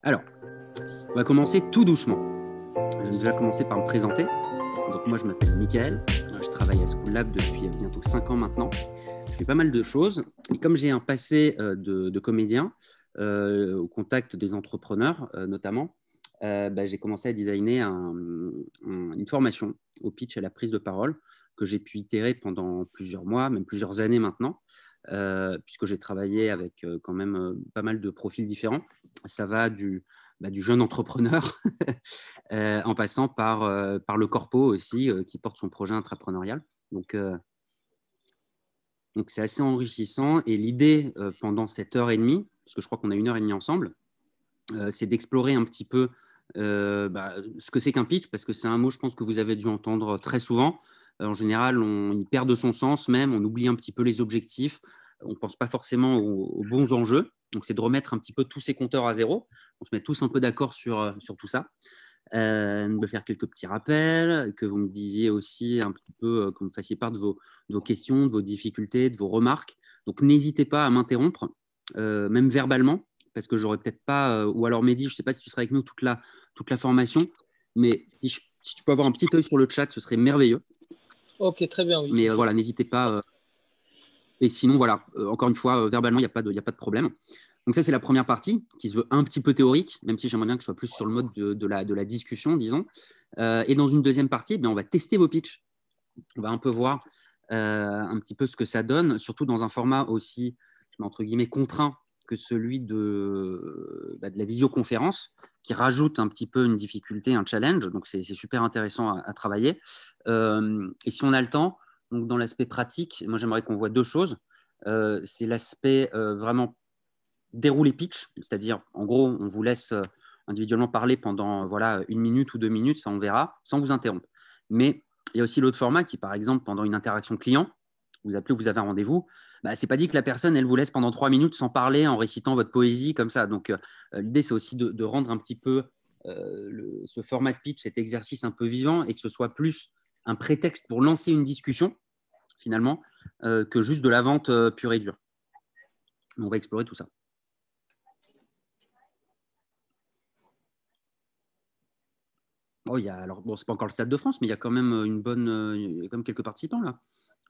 Alors, on va commencer tout doucement. Je vais déjà commencer par me présenter. Donc moi, je m'appelle Mickaël. Je travaille à School Lab depuis bientôt 5 ans maintenant. Je fais pas mal de choses. Et comme j'ai un passé de comédien, au contact des entrepreneurs notamment, j'ai commencé à designer une formation au pitch, à la prise de parole, que j'ai pu itérer pendant plusieurs mois, même plusieurs années maintenant, puisque j'ai travaillé avec quand même pas mal de profils différents. Ça va du jeune entrepreneur en passant par le corpo aussi, qui porte son projet intrapreneurial. Donc c'est assez enrichissant. Et l'idée, pendant cette heure et demie, parce que je crois qu'on a une heure et demie ensemble, c'est d'explorer un petit peu ce que c'est qu'un pitch, parce que c'est un mot, je pense, que vous avez dû entendre très souvent. En général, il perd de son sens même, on oublie un petit peu les objectifs, on ne pense pas forcément aux bons enjeux. Donc, c'est de remettre un petit peu tous ces compteurs à zéro. On se met tous un peu d'accord sur tout ça. De faire quelques petits rappels, que vous me disiez aussi un petit peu, que vous me fassiez part de vos questions, de vos difficultés, de vos remarques. Donc, n'hésitez pas à m'interrompre, même verbalement, parce que j'aurais peut-être pas, ou alors Mehdi, je ne sais pas si tu seras avec nous toute la formation, mais si tu peux avoir un petit œil sur le chat, ce serait merveilleux. Ok, très bien, oui. Mais voilà, n'hésitez pas. Et sinon, voilà, encore une fois, verbalement, il n'y a pas de problème. Donc ça, c'est la première partie qui se veut un petit peu théorique, même si j'aimerais bien que ce soit plus sur le mode de la discussion, disons. Et dans une deuxième partie, on va tester vos pitchs. On va un peu voir un petit peu ce que ça donne, surtout dans un format aussi, entre guillemets, contraint que celui de la visioconférence, qui rajoute un petit peu une difficulté, un challenge. Donc, c'est super intéressant à travailler. Et si on a le temps, donc dans l'aspect pratique, moi, j'aimerais qu'on voit deux choses. C'est l'aspect vraiment dérouler pitch, c'est-à-dire, en gros, on vous laisse individuellement parler pendant voilà, 1 minute ou 2 minutes, ça on verra, sans vous interrompre. Mais il y a aussi l'autre format qui, par exemple, pendant une interaction client, vous appelez ou vous avez un rendez-vous, c'est pas dit que la personne, elle vous laisse pendant 3 minutes sans parler, en récitant votre poésie comme ça. Donc, l'idée, c'est aussi de rendre un petit peu ce format de pitch, cet exercice un peu vivant, et que ce soit plus un prétexte pour lancer une discussion, finalement, que juste de la vente pure et dure. On va explorer tout ça. Oh, alors, bon, c'est pas encore le Stade de France, mais il y a quand même il y a quand même quelques participants là.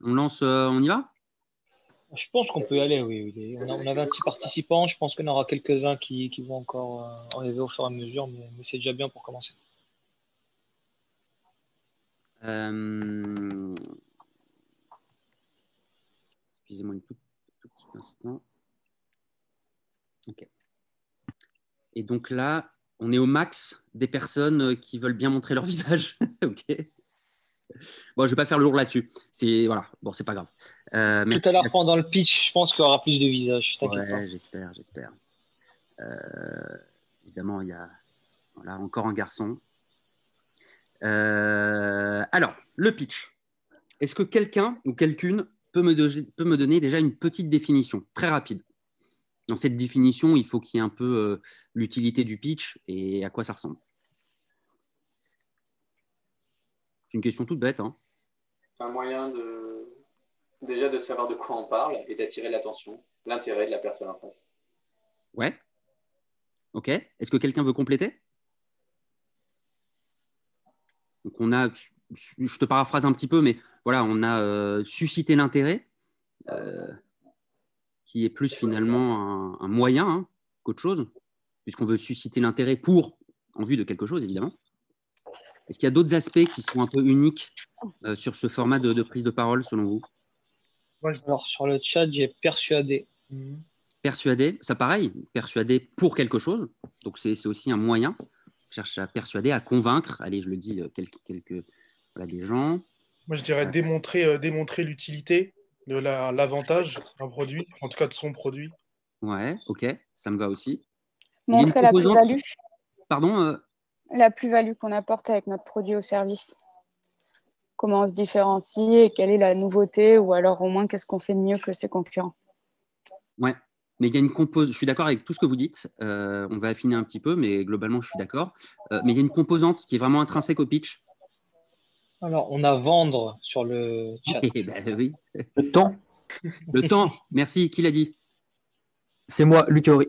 On y va? Je pense qu'on peut y aller, oui. On a 26 participants. Je pense qu'on aura quelques-uns qui vont encore arriver au fur et à mesure, mais c'est déjà bien pour commencer. Euh, Excusez-moi tout petit instant. Ok. Et donc là, on est au max des personnes qui veulent bien montrer leur visage. Ok. Bon, je vais pas faire le jour là-dessus. Voilà. Bon, c'est pas grave. Tout à Merci. l'heure, pendant le pitch, je pense qu'il y aura plus de visages. T'inquiète pas. Ouais, j'espère. Évidemment, il y a voilà, encore un garçon. Alors, le pitch. Est-ce que quelqu'un ou quelqu'une peut me donner déjà une petite définition, très rapide? Dans cette définition, il faut qu'il y ait un peu l'utilité du pitch et à quoi ça ressemble. C'est une question toute bête. Hein. C'est un moyen déjà de savoir de quoi on parle et d'attirer l'attention, l'intérêt de la personne en face. Ouais. OK. Est-ce que quelqu'un veut compléter? Donc je te paraphrase un petit peu, mais voilà, on a suscité l'intérêt, qui est plus finalement un moyen hein, qu'autre chose, puisqu'on veut susciter l'intérêt en vue de quelque chose, évidemment. Est-ce qu'il y a d'autres aspects qui sont un peu uniques sur ce format de prise de parole, selon vous? Alors, sur le chat, j'ai persuadé. Persuader, ça pareil, persuader pour quelque chose. Donc, c'est aussi un moyen. Je cherche à persuader, à convaincre. Allez, je le dis, voilà, des gens. Moi, je dirais démontrer l'utilité de l'avantage d'un produit, en tout cas de son produit. Ouais, ok, ça me va aussi. Montrer la plus-value. Pardon La plus-value qu'on apporte avec notre produit ou service. Comment on se différencie et quelle est la nouveauté ou alors au moins qu'est-ce qu'on fait de mieux que ses concurrents. Ouais, mais il y a une composante, je suis d'accord avec tout ce que vous dites, on va affiner un petit peu, mais globalement, je suis d'accord. Mais il y a une composante qui est vraiment intrinsèque au pitch. Alors, on a vendre sur le chat. Oui. Le temps. Le temps, merci. Qui l'a dit? C'est moi, Luc Horry.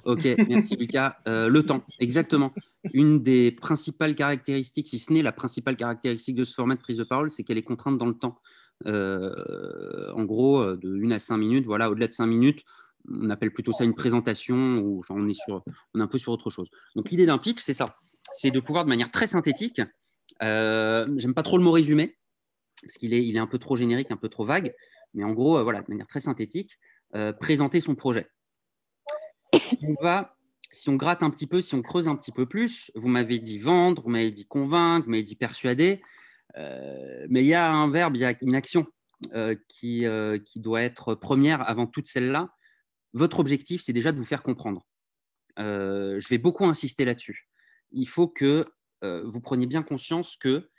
Ok, merci Lucas. Le temps, exactement. Une des principales caractéristiques, si ce n'est la principale caractéristique de ce format de prise de parole, c'est qu'elle est contrainte dans le temps. En gros, de 1 à 5 minutes. Voilà, au-delà de 5 minutes, on appelle plutôt ça une présentation, ou enfin, on est un peu sur autre chose. Donc l'idée d'un pitch, c'est ça. C'est de pouvoir de manière très synthétique, j'aime pas trop le mot résumé, parce qu'il est un peu trop générique, un peu trop vague, mais en gros, voilà, de manière très synthétique, présenter son projet. Si on gratte un petit peu, si on creuse un petit peu plus, vous m'avez dit vendre, vous m'avez dit convaincre, vous m'avez dit persuader, mais il y a un verbe, il y a une action qui doit être première avant toute celle-là. Votre objectif, c'est déjà de vous faire comprendre. Je vais beaucoup insister là-dessus. Il faut que vous preniez bien conscience que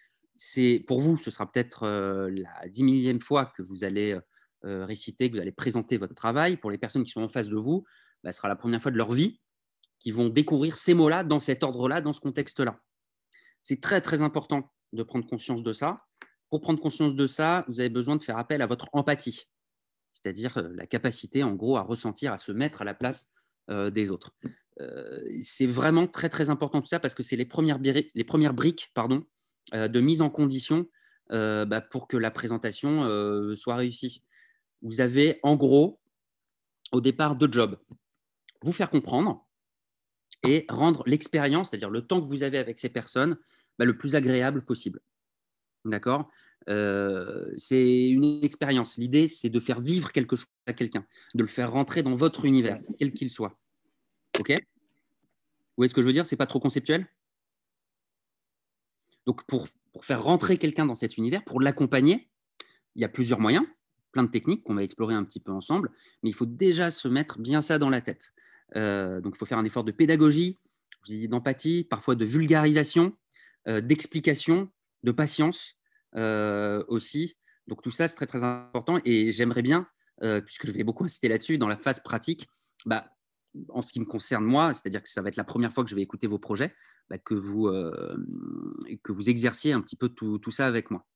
pour vous, ce sera peut-être la 10 millième fois que vous allez réciter, que vous allez présenter votre travail. Pour les personnes qui sont en face de vous, ce sera la première fois de leur vie qu'ils vont découvrir ces mots-là, dans cet ordre-là, dans ce contexte-là. C'est très, très important de prendre conscience de ça. Pour prendre conscience de ça, vous avez besoin de faire appel à votre empathie, c'est-à-dire la capacité, en gros, à ressentir, à se mettre à la place des autres. C'est vraiment très, très important tout ça parce que c'est les premières briques de mise en condition pour que la présentation soit réussie. Vous avez, en gros, au départ, 2 jobs. Vous faire comprendre et rendre l'expérience, c'est-à-dire le temps que vous avez avec ces personnes, le plus agréable possible. D'accord ? C'est une expérience. L'idée, c'est de faire vivre quelque chose à quelqu'un, de le faire rentrer dans votre univers, quel qu'il soit. OK ? Vous voyez ce que je veux dire ? Ce n'est pas trop conceptuel ? Donc, pour faire rentrer quelqu'un dans cet univers, pour l'accompagner, il y a plusieurs moyens, plein de techniques qu'on va explorer un petit peu ensemble, mais il faut déjà se mettre bien ça dans la tête. Donc, il faut faire un effort de pédagogie, d'empathie, parfois de vulgarisation, d'explication, de patience aussi. Donc, tout ça, c'est très, très important. Et j'aimerais bien, puisque je vais beaucoup insister là-dessus, dans la phase pratique, en ce qui me concerne moi, c'est-à-dire que ça va être la première fois que je vais écouter vos projets, que vous exerciez un petit peu tout ça avec moi.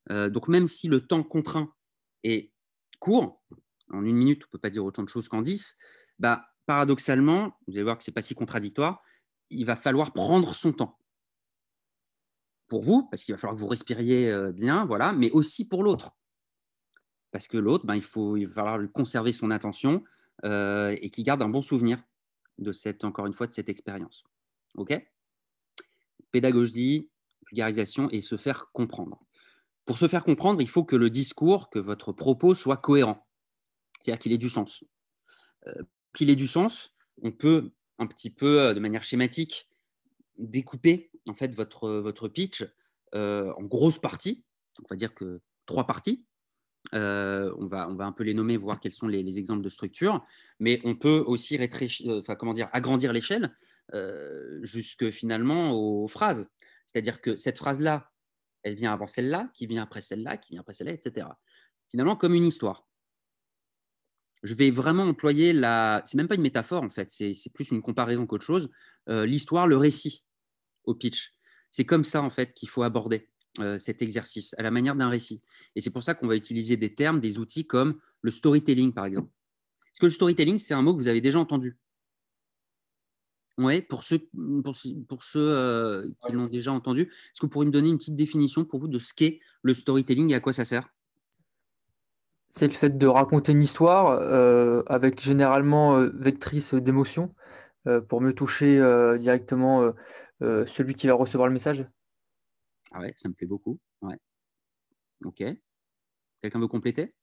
Donc, même si le temps contraint est court, en 1 minute, on ne peut pas dire autant de choses qu'en 10, paradoxalement, vous allez voir que ce n'est pas si contradictoire, il va falloir prendre son temps. Pour vous, parce qu'il va falloir que vous respiriez bien, voilà, mais aussi pour l'autre. Parce que l'autre, il va falloir lui conserver son attention et qu'il garde un bon souvenir de cette expérience. OK ? Pédagogie, vulgarisation et se faire comprendre. Pour se faire comprendre, il faut que le discours, que votre propos soit cohérent. C'est-à-dire qu'il ait du sens. Qu'il ait du sens, on peut un petit peu, de manière schématique, découper en fait votre pitch en grosses parties. On va dire que 3 parties. On va un peu les nommer, voir quels sont les exemples de structure, mais on peut aussi agrandir l'échelle jusque finalement aux phrases. C'est-à-dire que cette phrase-là, elle vient avant celle-là, qui vient après celle-là, qui vient après celle-là, etc. Finalement, comme une histoire. Je vais vraiment employer c'est même pas une métaphore en fait, c'est plus une comparaison qu'autre chose. L'histoire, le récit au pitch. C'est comme ça en fait qu'il faut aborder cet exercice, à la manière d'un récit. Et c'est pour ça qu'on va utiliser des termes, des outils comme le storytelling par exemple. Est-ce que le storytelling, c'est un mot que vous avez déjà entendu ? Oui, pour ceux qui l'ont déjà entendu, est-ce que vous pourriez me donner une petite définition pour vous de ce qu'est le storytelling et à quoi ça sert ? C'est le fait de raconter une histoire avec généralement vectrice d'émotion pour mieux toucher directement celui qui va recevoir le message. Ah ouais, ça me plaît beaucoup. Ouais. Ok. Quelqu'un veut compléter ?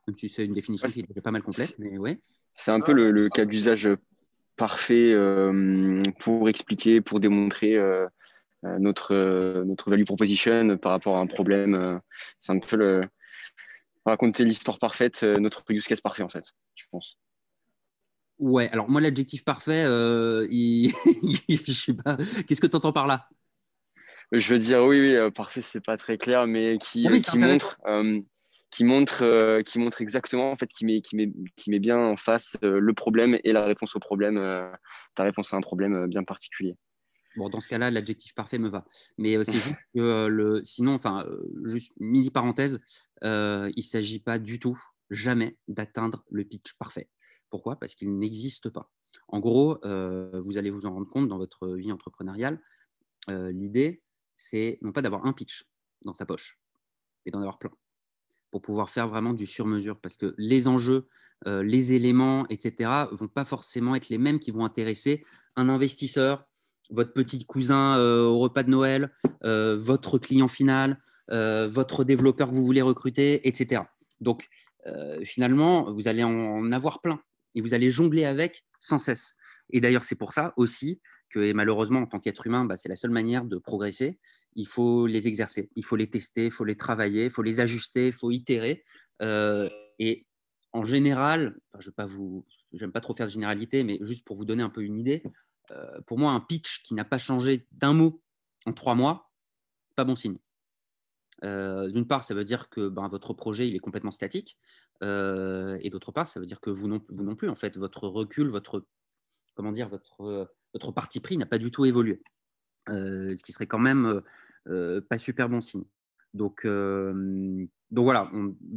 Même si c'est une définition qui est déjà pas mal complète, mais ouais. C'est un peu le cas d'usage parfait pour expliquer, pour démontrer notre value proposition par rapport à un problème. C'est un peu raconter l'histoire parfaite, notre use case parfait en fait, je pense. Ouais, alors moi l'adjectif parfait, je sais pas. Qu'est-ce que tu entends par là ? Je veux dire oui, parfait, c'est pas très clair, mais qui montre exactement en fait, qui met bien en face le problème et la réponse au problème, ta réponse à un problème bien particulier. Bon, dans ce cas-là, l'adjectif parfait me va. Mais c'est juste que sinon, juste mini parenthèse, il ne s'agit pas du tout, jamais, d'atteindre le pitch parfait. Pourquoi? Parce qu'il n'existe pas. En gros, vous allez vous en rendre compte dans votre vie entrepreneuriale. L'idée, c'est non pas d'avoir un pitch dans sa poche, mais d'en avoir plein pour pouvoir faire vraiment du sur-mesure. Parce que les enjeux, les éléments, etc., ne vont pas forcément être les mêmes qui vont intéresser un investisseur, votre petit cousin au repas de Noël, votre client final, votre développeur que vous voulez recruter, etc. Donc, finalement, vous allez en avoir plein et vous allez jongler avec sans cesse. Et d'ailleurs, c'est pour ça aussi que, et malheureusement, en tant qu'être humain, c'est la seule manière de progresser. Il faut les exercer, il faut les tester, il faut les travailler, il faut les ajuster, il faut itérer. Et en général, je n'aime pas trop faire de généralité, mais juste pour vous donner un peu une idée, pour moi, un pitch qui n'a pas changé d'un mot en 3 mois, ce n'est pas bon signe. D'une part, ça veut dire que votre projet il est complètement statique. Et d'autre part, ça veut dire que vous non plus, en fait, votre recul, votre parti pris n'a pas du tout évolué. Ce qui serait quand même pas super bon signe. Donc voilà,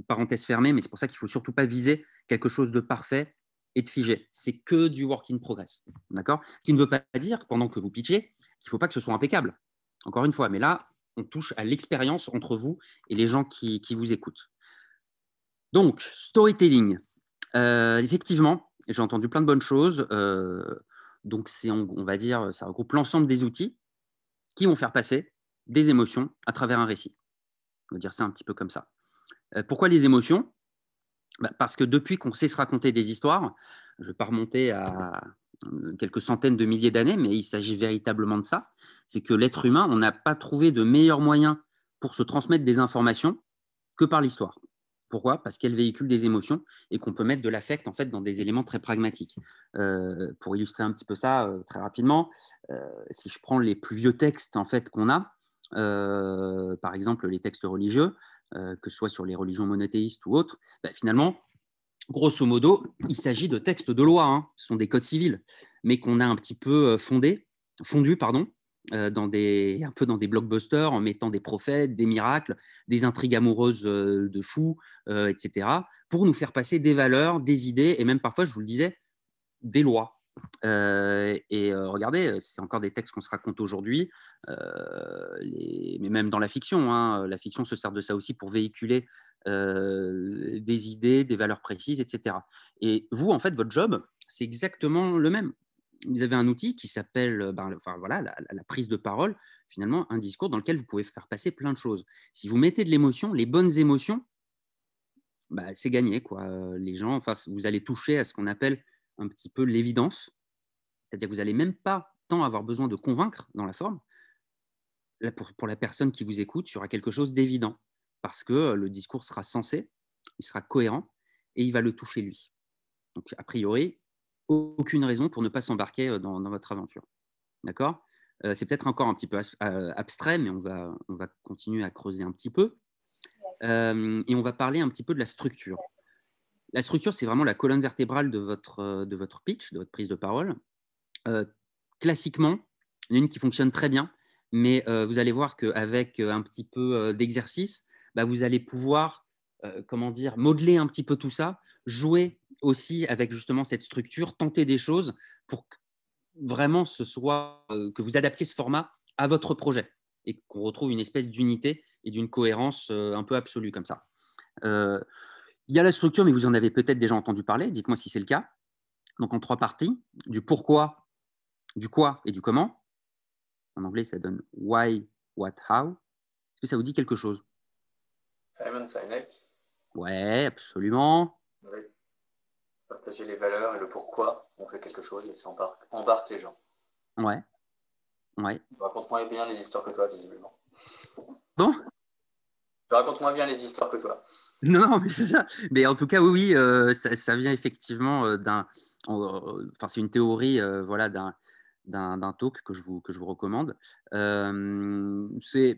parenthèse fermée, mais c'est pour ça qu'il ne faut surtout pas viser quelque chose de parfait et de figé. C'est que du work in progress. D'accord ? Ce qui ne veut pas dire, pendant que vous pitchez, qu'il ne faut pas que ce soit impeccable. Encore une fois, mais là, on touche à l'expérience entre vous et les gens qui vous écoutent. Donc, storytelling. Effectivement, j'ai entendu plein de bonnes choses. Donc, on va dire, ça regroupe l'ensemble des outils qui vont faire passer des émotions à travers un récit. On va dire ça un petit peu comme ça. Pourquoi les émotions ? Parce que depuis qu'on sait se raconter des histoires, je ne vais pas remonter à quelques centaines de milliers d'années, mais il s'agit véritablement de ça, c'est que l'être humain, on n'a pas trouvé de meilleur moyen pour se transmettre des informations que par l'histoire. Pourquoi ? Parce qu'elle véhicule des émotions et qu'on peut mettre de l'affect en fait, dans des éléments très pragmatiques. Pour illustrer un petit peu ça très rapidement, si je prends les plus vieux textes en fait, qu'on a, par exemple les textes religieux, que ce soit sur les religions monothéistes ou autres, finalement, grosso modo, il s'agit de textes de loi, hein. Ce sont des codes civils, mais qu'on a un petit peu fondus, un peu dans des blockbusters, en mettant des prophètes, des miracles, des intrigues amoureuses de fous, etc., pour nous faire passer des valeurs, des idées, et même parfois, je vous le disais, des lois. Regardez, c'est encore des textes qu'on se raconte aujourd'hui, mais même dans la fiction, hein, la fiction se sert de ça aussi pour véhiculer des idées, des valeurs précises, etc. Et vous, en fait, votre job, c'est exactement le même. Vous avez un outil qui s'appelle la prise de parole, finalement, un discours dans lequel vous pouvez faire passer plein de choses. Si vous mettez de l'émotion, les bonnes émotions, c'est gagné, quoi. Les gens, vous allez toucher à ce qu'on appelle un petit peu l'évidence, c'est-à-dire que vous n'allez même pas tant avoir besoin de convaincre dans la forme. Là, pour la personne qui vous écoute, il y aura quelque chose d'évident, parce que le discours sera sensé, il sera cohérent, et il va le toucher lui. Donc, a priori, aucune raison pour ne pas s'embarquer dans votre aventure. D'accord ? C'est peut-être encore un petit peu abstrait, mais on va continuer à creuser un petit peu. Et on va parler un petit peu de la structure. La structure, c'est vraiment la colonne vertébrale de votre pitch, de votre prise de parole. Classiquement, il y en a une qui fonctionne très bien, mais vous allez voir qu'avec un petit peu d'exercice, vous allez pouvoir modeler un petit peu tout ça, jouer aussi avec justement cette structure, tenter des choses pour que vraiment que vous adaptiez ce format à votre projet et qu'on retrouve une espèce d'unité et d'une cohérence un peu absolue comme ça. Il y a la structure, mais vous en avez peut-être déjà entendu parler. Dites-moi si c'est le cas. Donc, en 3 parties, du pourquoi, du quoi et du comment. En anglais, ça donne why, what, how. Est-ce que ça vous dit quelque chose ? Simon Sinek. Ouais, absolument. Oui. Partager les valeurs et le pourquoi on fait quelque chose et ça embarque les gens. Ouais. Tu racontes moins bien les histoires que toi, visiblement. Bon ? Tu racontes moins bien les histoires que toi. Non, mais c'est ça. Mais en tout cas, oui, ça vient effectivement c'est une théorie d'un talk que je vous recommande.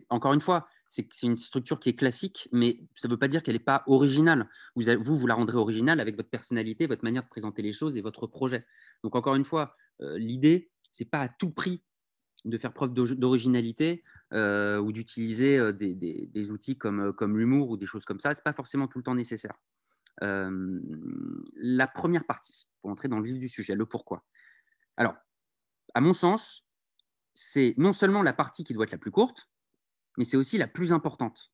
Encore une fois, c'est une structure qui est classique, mais ça ne veut pas dire qu'elle n'est pas originale. Vous la rendrez originale avec votre personnalité, votre manière de présenter les choses et votre projet. Donc, encore une fois, l'idée, ce n'est pas à tout prix de faire preuve d'originalité ou d'utiliser des outils comme l'humour ou des choses comme ça. Ce n'est pas forcément tout le temps nécessaire. La première partie, pour entrer dans le vif du sujet, le pourquoi. Alors, à mon sens, c'est non seulement la partie qui doit être la plus courte, mais c'est aussi la plus importante.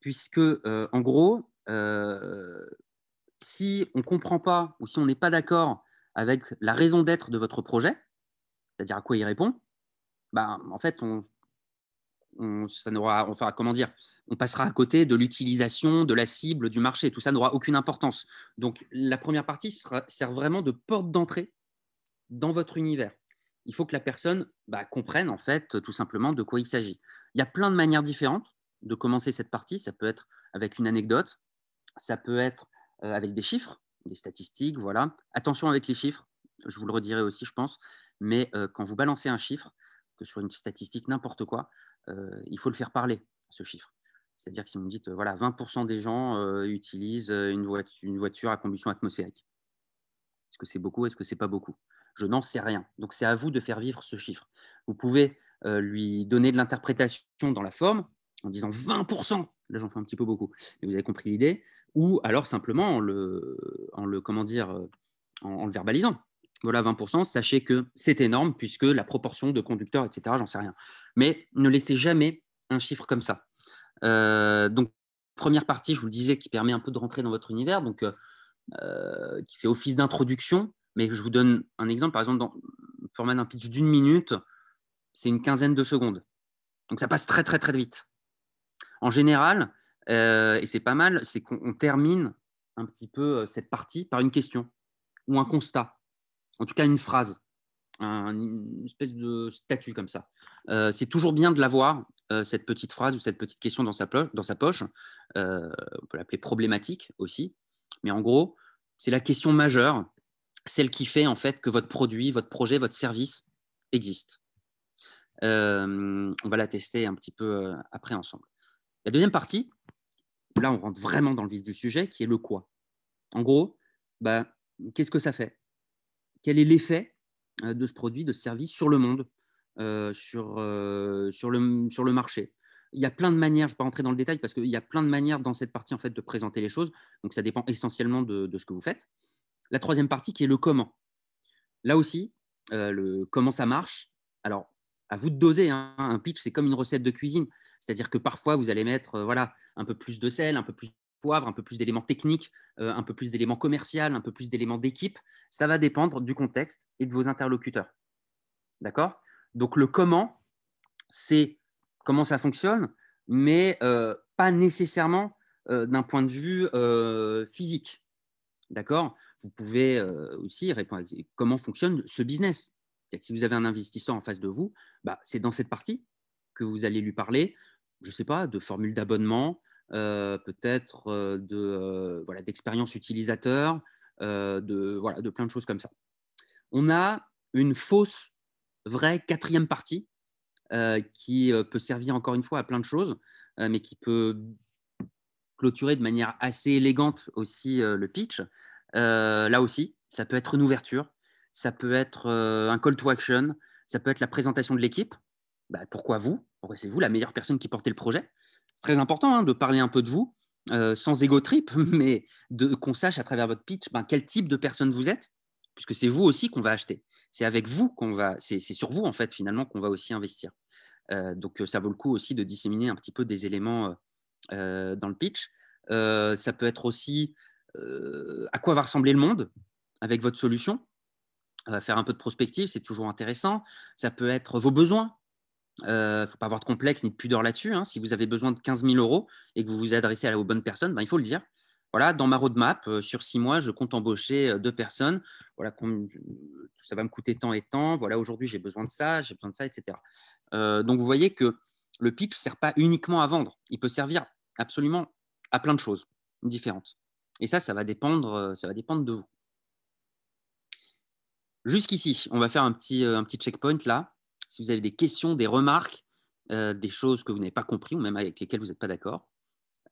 Puisque, en gros, si on ne comprend pas ou si on n'est pas d'accord avec la raison d'être de votre projet, c'est-à-dire à quoi il répond, bah, en fait, ça n'aura, enfin, comment dire, on passera à côté de l'utilisation, de la cible, du marché. Tout ça n'aura aucune importance. Donc, la première partie sert vraiment de porte d'entrée dans votre univers. Il faut que la personne comprenne, en fait, tout simplement de quoi il s'agit. Il y a plein de manières différentes de commencer cette partie. Ça peut être avec une anecdote, ça peut être avec des chiffres, des statistiques, voilà. Attention avec les chiffres, je vous le redirai aussi, je pense, mais quand vous balancez un chiffre, que ce soit une statistique, n'importe quoi, il faut le faire parler, ce chiffre. C'est-à-dire que si vous me dites, voilà, 20% des gens utilisent une voiture à combustion atmosphérique. Est-ce que c'est beaucoup? Est-ce que c'est pas beaucoup? Je n'en sais rien. Donc, c'est à vous de faire vivre ce chiffre. Vous pouvez lui donner de l'interprétation dans la forme en disant 20%. Là, j'en fais un petit peu beaucoup. Mais vous avez compris l'idée. Ou alors simplement en le verbalisant. Voilà, 20%. Sachez que c'est énorme puisque la proportion de conducteurs, etc., j'en sais rien. Mais ne laissez jamais un chiffre comme ça. Donc, première partie, je vous le disais, qui permet un peu de rentrer dans votre univers. Donc, qui fait office d'introduction, mais je vous donne un exemple. Par exemple, dans le format d'un pitch d'1 minute, c'est une quinzaine de secondes. Donc, ça passe très, très, très vite. En général, et c'est pas mal, c'est qu'on termine un petit peu cette partie par une question ou un constat, en tout cas une phrase, une espèce de statut comme ça. C'est toujours bien de l'avoir, cette petite phrase ou cette petite question dans sa poche. On peut l'appeler problématique aussi. Mais en gros, c'est la question majeure, celle qui fait en fait que votre produit, votre projet, votre service existe. On va la tester un petit peu après ensemble. La deuxième partie, là on rentre vraiment dans le vif du sujet, qui est le quoi. En gros, qu'est-ce que ça fait? Quel est l'effet de ce produit, de ce service sur le monde, sur le marché? Il y a plein de manières, je ne vais pas rentrer dans le détail parce qu'il y a plein de manières dans cette partie en fait, de présenter les choses. Donc, ça dépend essentiellement de ce que vous faites. La troisième partie qui est le comment. Là aussi, le comment ça marche. Alors, à vous de doser. Hein. Un pitch, c'est comme une recette de cuisine. C'est-à-dire que parfois, vous allez mettre un peu plus de sel, un peu plus de poivre, un peu plus d'éléments techniques, un peu plus d'éléments commerciaux, un peu plus d'éléments d'équipe. Ça va dépendre du contexte et de vos interlocuteurs. D'accord? Donc, le comment, c'est comment ça fonctionne, mais pas nécessairement d'un point de vue physique. D'accord? Vous pouvez aussi répondre à comment fonctionne ce business. C'est-à-dire que si vous avez un investisseur en face de vous, c'est dans cette partie que vous allez lui parler, je ne sais pas, de formules d'abonnement, peut-être d'expérience utilisateur, de plein de choses comme ça. On a une fausse, vraie quatrième partie qui peut servir encore une fois à plein de choses, mais qui peut clôturer de manière assez élégante aussi le pitch. Là aussi, ça peut être une ouverture, ça peut être un call to action, ça peut être la présentation de l'équipe. Pourquoi vous? Pourquoi c'est vous la meilleure personne qui portait le projet? C'est très important de parler un peu de vous, sans ego trip, mais qu'on sache à travers votre pitch quel type de personne vous êtes, puisque c'est vous aussi qu'on va acheter. C'est avec vous qu'on va, c'est sur vous en fait finalement qu'on va aussi investir. Donc ça vaut le coup aussi de disséminer un petit peu des éléments dans le pitch. Ça peut être aussi à quoi va ressembler le monde avec votre solution. Faire un peu de prospective, c'est toujours intéressant. Ça peut être vos besoins. Il ne faut pas avoir de complexe ni de pudeur là-dessus. Hein. Si vous avez besoin de 15 000 € et que vous vous adressez aux bonnes personnes, il faut le dire. Voilà, dans ma roadmap, sur 6 mois, je compte embaucher 2 personnes. Voilà, ça va me coûter tant et tant. Voilà, aujourd'hui, j'ai besoin de ça, etc. Donc, vous voyez que le pitch ne sert pas uniquement à vendre. Il peut servir absolument à plein de choses différentes. Et ça va dépendre de vous. Jusqu'ici, on va faire un petit checkpoint là. Si vous avez des questions, des remarques, des choses que vous n'avez pas compris ou même avec lesquelles vous n'êtes pas d'accord,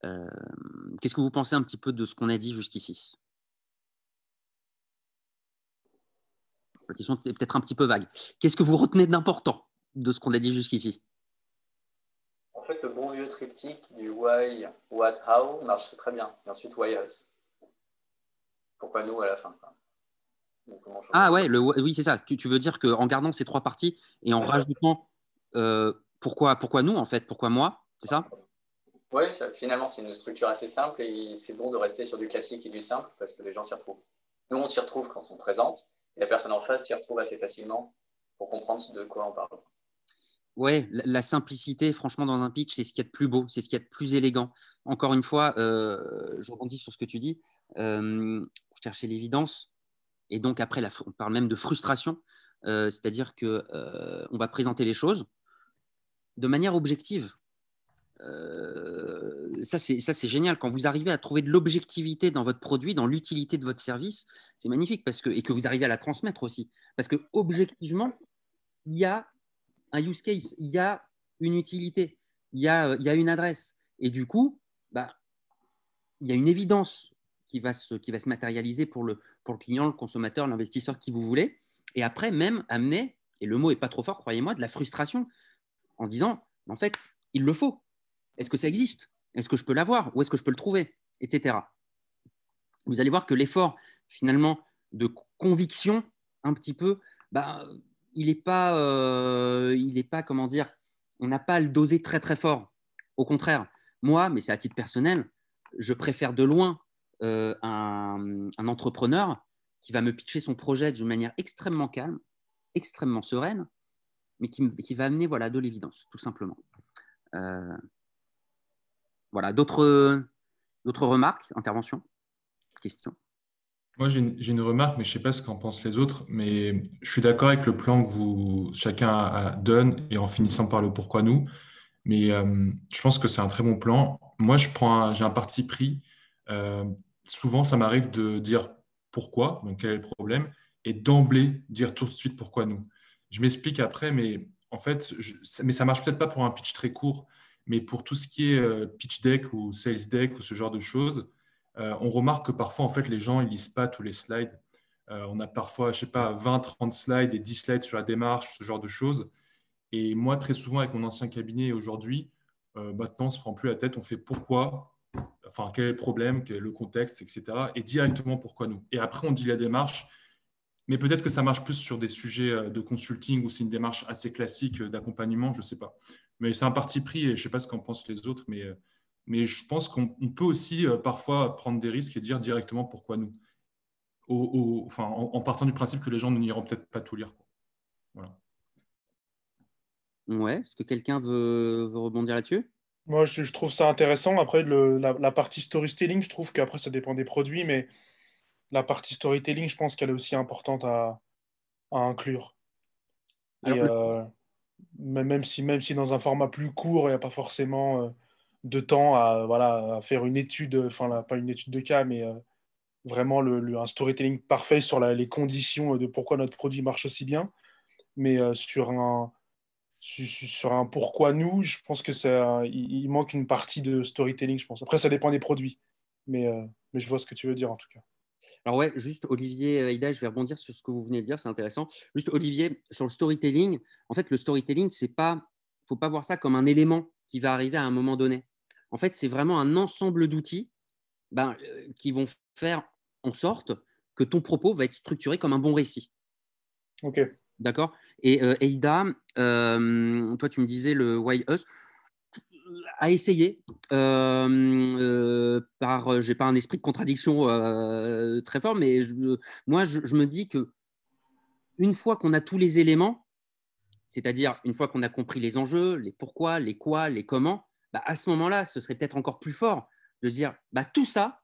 qu'est-ce que vous pensez un petit peu de ce qu'on a dit jusqu'ici? La question est peut-être un petit peu vague. Qu'est-ce que vous retenez d'important de ce qu'on a dit jusqu'ici? En fait, le bon vieux triptyque du why, what, how marche très bien. Et ensuite, why us. pourquoi nous à la fin, quoi. Donc, comment changer Ah ça? ouais, oui, c'est ça. Tu veux dire qu'en gardant ces 3 parties et en rajoutant pourquoi nous, en fait, pourquoi moi, c'est ça? Oui, finalement, c'est une structure assez simple et c'est bon de rester sur du classique et du simple parce que les gens s'y retrouvent. Nous, on s'y retrouve quand on présente et la personne en face s'y retrouve assez facilement pour comprendre de quoi on parle. Ouais, la simplicité, franchement, dans un pitch, c'est ce qu'il y a de plus beau, c'est ce qu'il y a de plus élégant. Encore une fois, je rebondis sur ce que tu dis. Pour chercher l'évidence, et donc après, on parle même de frustration, c'est-à-dire que on va présenter les choses de manière objective. Ça, c'est génial. Quand vous arrivez à trouver de l'objectivité dans votre produit, dans l'utilité de votre service, c'est magnifique et que vous arrivez à la transmettre aussi. Parce que objectivement, il y a un use case, il y a une utilité, il y a une adresse. Et du coup, bah, il y a une évidence qui va se matérialiser pour le client, le consommateur, l'investisseur, qui vous voulez. Et après, même amener, et le mot n'est pas trop fort, croyez-moi, de la frustration en disant, en fait, il le faut. Est-ce que ça existe? Est-ce que je peux l'avoir? Où est-ce que je peux le trouver? Etc. Vous allez voir que l'effort, finalement, de conviction, un petit peu, bah, il n'est pas, comment dire, on n'a pas à le doser très, très fort. Au contraire, moi, mais c'est à titre personnel, je préfère de loin un entrepreneur qui va me pitcher son projet d'une manière extrêmement calme, extrêmement sereine, mais qui va amener voilà, de l'évidence, tout simplement. Voilà, d'autres remarques, interventions, questions? Moi, j'ai une remarque, mais je ne sais pas ce qu'en pensent les autres, mais je suis d'accord avec le plan que chacun donne et en finissant par le pourquoi nous. Mais je pense que c'est un très bon plan. Moi, j'ai un parti pris. Euh, Souvent, ça m'arrive de dire pourquoi, donc quel est le problème, et d'emblée dire tout de suite pourquoi nous. Je m'explique après, mais en fait, mais ça marche peut-être pas pour un pitch très court, mais pour tout ce qui est pitch deck ou sales deck ou ce genre de choses, on remarque que parfois, en fait, les gens ils lisent pas tous les slides. On a parfois, je sais pas, 20, 30 slides et 10 slides sur la démarche, ce genre de choses. Et moi, très souvent, avec mon ancien cabinet et aujourd'hui, maintenant, on ne se prend plus la tête, on fait pourquoi, enfin, quel est le problème, quel est le contexte, etc. Et directement pourquoi nous. Et après, on dit la démarche, mais peut-être que ça marche plus sur des sujets de consulting ou c'est une démarche assez classique d'accompagnement, je ne sais pas. Mais c'est un parti pris et je ne sais pas ce qu'en pensent les autres, mais je pense qu'on peut aussi parfois prendre des risques et dire directement pourquoi nous. Enfin, en partant du principe que les gens n'iront peut-être pas tout lire, quoi. Voilà. Ouais, est-ce que quelqu'un veut rebondir là-dessus? Moi, je trouve ça intéressant. Après, la partie storytelling, je trouve qu'après, ça dépend des produits, mais la partie storytelling, je pense qu'elle est aussi importante à inclure. Alors, Et même si dans un format plus court, il n'y a pas forcément de temps voilà, à faire une étude, enfin, pas une étude de cas, mais vraiment un storytelling parfait sur les conditions de pourquoi notre produit marche aussi bien. Mais sur un pourquoi nous, je pense que il manque une partie de storytelling, je pense. Après, ça dépend des produits, mais je vois ce que tu veux dire en tout cas. Alors ouais, juste Olivier, Aïda, je vais rebondir sur ce que vous venez de dire, c'est intéressant. Juste Olivier, sur le storytelling, en fait, le storytelling, faut pas voir ça comme un élément qui va arriver à un moment donné. En fait, c'est vraiment un ensemble d'outils qui vont faire en sorte que ton propos va être structuré comme un bon récit. Ok. D'accord? Et Aïda, toi, tu me disais le Why Us à essayer j'ai pas un esprit de contradiction très fort, mais moi, je me dis que une fois qu'on a tous les éléments, c'est-à-dire une fois qu'on a compris les enjeux, les pourquoi, les quoi, les comment, à ce moment-là, ce serait peut-être encore plus fort de se dire tout ça,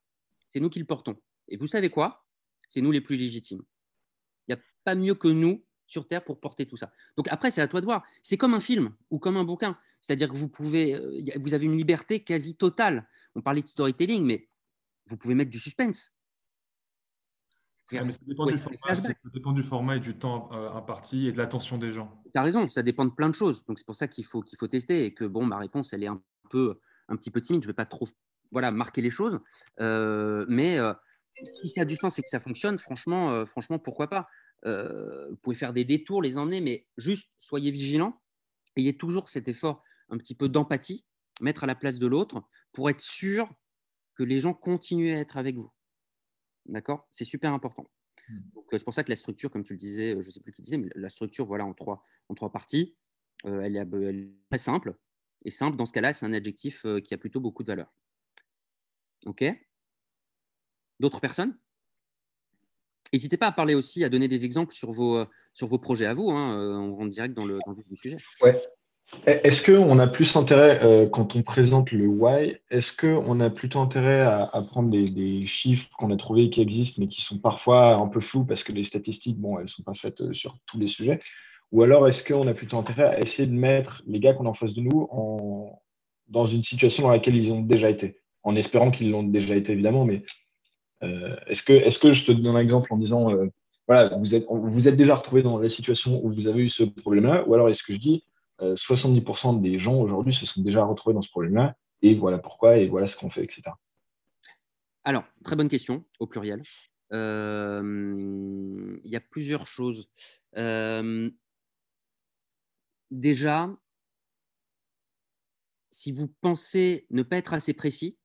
c'est nous qui le portons. Et vous savez quoi? C'est nous les plus légitimes. Il n'y a pas mieux que nous sur Terre pour porter tout ça. Donc après, c'est à toi de voir. C'est comme un film ou comme un bouquin. C'est-à-dire que vous avez une liberté quasi totale. On parlait de storytelling, mais vous pouvez mettre du suspense. Ouais, mais ça dépend du format, ça dépend du format et du temps imparti et de l'attention des gens. Tu as raison, ça dépend de plein de choses. Donc c'est pour ça qu'il faut tester et que ma réponse, elle est un petit peu timide. Je ne vais pas trop marquer les choses. Mais si ça a du sens et que ça fonctionne, franchement, pourquoi pas? Vous pouvez faire des détours, les emmener, mais juste soyez vigilants. Ayez toujours cet effort un petit peu d'empathie, mettre à la place de l'autre pour être sûr que les gens continuent à être avec vous. D'accord? C'est super important. Donc, c'est pour ça que la structure, comme tu le disais, je ne sais plus qui disait, mais la structure, voilà, en trois parties, elle est très simple. Et simple, dans ce cas-là, c'est un adjectif qui a plutôt beaucoup de valeur. OK? D'autres personnes? N'hésitez pas à parler aussi, à donner des exemples sur vos projets à vous. Hein, on rentre direct dans le vif du sujet. Ouais. Est-ce qu'on a plus intérêt, quand on présente le why, est-ce qu'on a plutôt intérêt à prendre des chiffres qu'on a trouvés qui existent, mais qui sont parfois un peu flous parce que les statistiques, bon, elles ne sont pas faites sur tous les sujets? Ou alors est-ce qu'on a plutôt intérêt à essayer de mettre les gars qu'on a en face de nous dans une situation dans laquelle ils ont déjà été, en espérant qu'ils l'ont déjà été, évidemment, mais est-ce que je te donne un exemple en disant, voilà, vous êtes déjà retrouvé dans la situation où vous avez eu ce problème-là, ou alors est-ce que je dis 70% des gens aujourd'hui se sont déjà retrouvés dans ce problème-là, et voilà pourquoi, et voilà ce qu'on fait, etc. Alors, très bonne question, au pluriel. Il y a plusieurs choses. Déjà, si vous pensez ne pas être assez précis,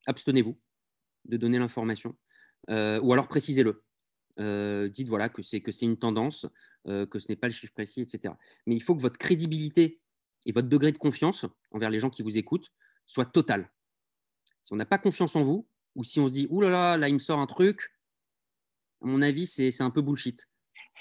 abstenez-vous de donner l'information, ou alors précisez-le. Dites voilà, que c'est une tendance, que ce n'est pas le chiffre précis, etc. Mais il faut que votre crédibilité et votre degré de confiance envers les gens qui vous écoutent soit total. Si on n'a pas confiance en vous, ou si on se dit « Ouh là là, là, il me sort un truc », à mon avis, c'est un peu bullshit.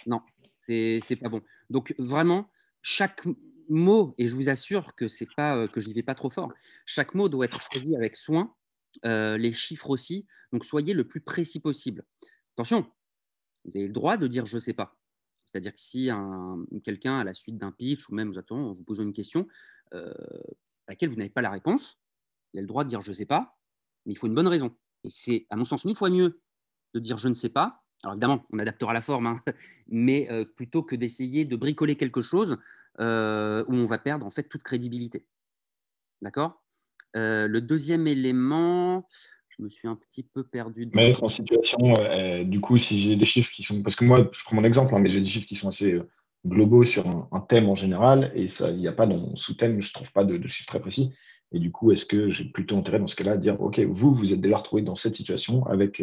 Non, c'est pas bon. Donc vraiment, chaque mot, et je vous assure que c'est pas que je n'y vais pas trop fort, chaque mot doit être choisi avec soin, les chiffres aussi. Donc soyez le plus précis possible. Attention, vous avez le droit de dire « je ne sais pas ». C'est-à-dire que si quelqu'un, à la suite d'un pitch, ou même en vous posant une question à laquelle vous n'avez pas la réponse, il a le droit de dire « je ne sais pas », mais il faut une bonne raison. Et c'est, à mon sens, 1000 fois mieux de dire « je ne sais pas ». Alors évidemment, on adaptera la forme, hein, mais plutôt que d'essayer de bricoler quelque chose où on va perdre en fait toute crédibilité. D'accord? Le deuxième élément, je me suis un petit peu perdu dans… Mettre en situation, du coup, si j'ai des chiffres qui sont… Parce que moi, je prends mon exemple, hein, mais j'ai des chiffres qui sont assez globaux sur un thème en général, et il n'y a pas dans mon sous-thème, je ne trouve pas de chiffres très précis. Et du coup, est-ce que j'ai plutôt intérêt dans ce cas-là à dire, OK, vous êtes déjà retrouvé dans cette situation avec,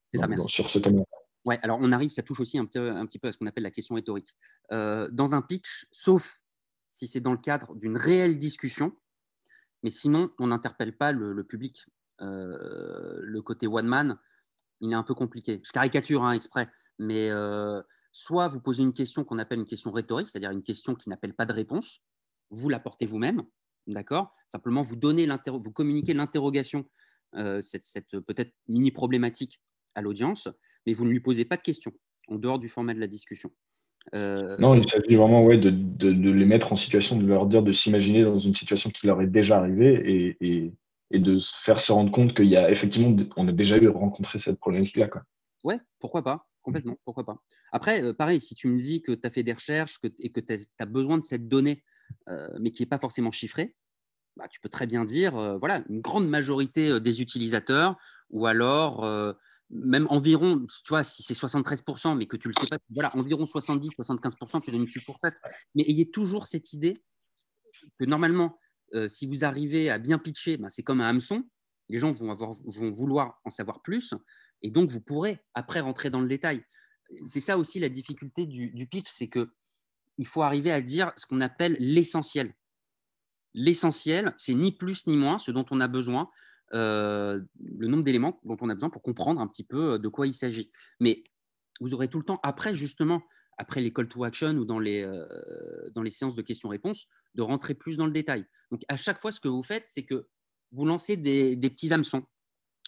C'est ça, merci. sur ce thème-là? Ouais, alors on arrive, ça touche aussi un petit peu à ce qu'on appelle la question rhétorique. Dans un pitch, sauf si c'est dans le cadre d'une réelle discussion, mais sinon, on n'interpelle pas le public. Le côté one man, il est un peu compliqué. Je caricature hein, exprès, mais soit vous posez une question qu'on appelle une question rhétorique, c'est-à-dire une question qui n'appelle pas de réponse, vous la portez vous-même, d'accord? Simplement, vous communiquez l'interrogation, cette peut-être mini problématique à l'audience, mais vous ne lui posez pas de questions en dehors du format de la discussion. Non, il s'agit vraiment de les mettre en situation, de leur dire de s'imaginer dans une situation qui leur est déjà arrivée et de se faire se rendre compte qu'il y a effectivement, on a déjà rencontré cette problématique-là, quoi. Ouais, pourquoi pas, complètement, pourquoi pas. Après, pareil, si tu me dis que tu as fait des recherches et que tu as besoin de cette donnée, mais qui n'est pas forcément chiffrée, bah, tu peux très bien dire, voilà, une grande majorité des utilisateurs, ou alors même environ, tu vois, si c'est 73%, mais que tu ne le sais pas, voilà, environ 70-75%, tu donnes une fourchette. Mais ayez toujours cette idée que normalement, si vous arrivez à bien pitcher, ben, c'est comme un hameçon, les gens vont vouloir en savoir plus, et donc vous pourrez après rentrer dans le détail. C'est ça aussi la difficulté du pitch, c'est qu'il faut arriver à dire ce qu'on appelle l'essentiel. L'essentiel, c'est ni plus ni moins ce dont on a besoin, le nombre d'éléments dont on a besoin pour comprendre un petit peu de quoi il s'agit. Mais vous aurez tout le temps après, justement, après les call to action ou dans les séances de questions-réponses, de rentrer plus dans le détail. Donc, à chaque fois, ce que vous faites, c'est que vous lancez des petits hameçons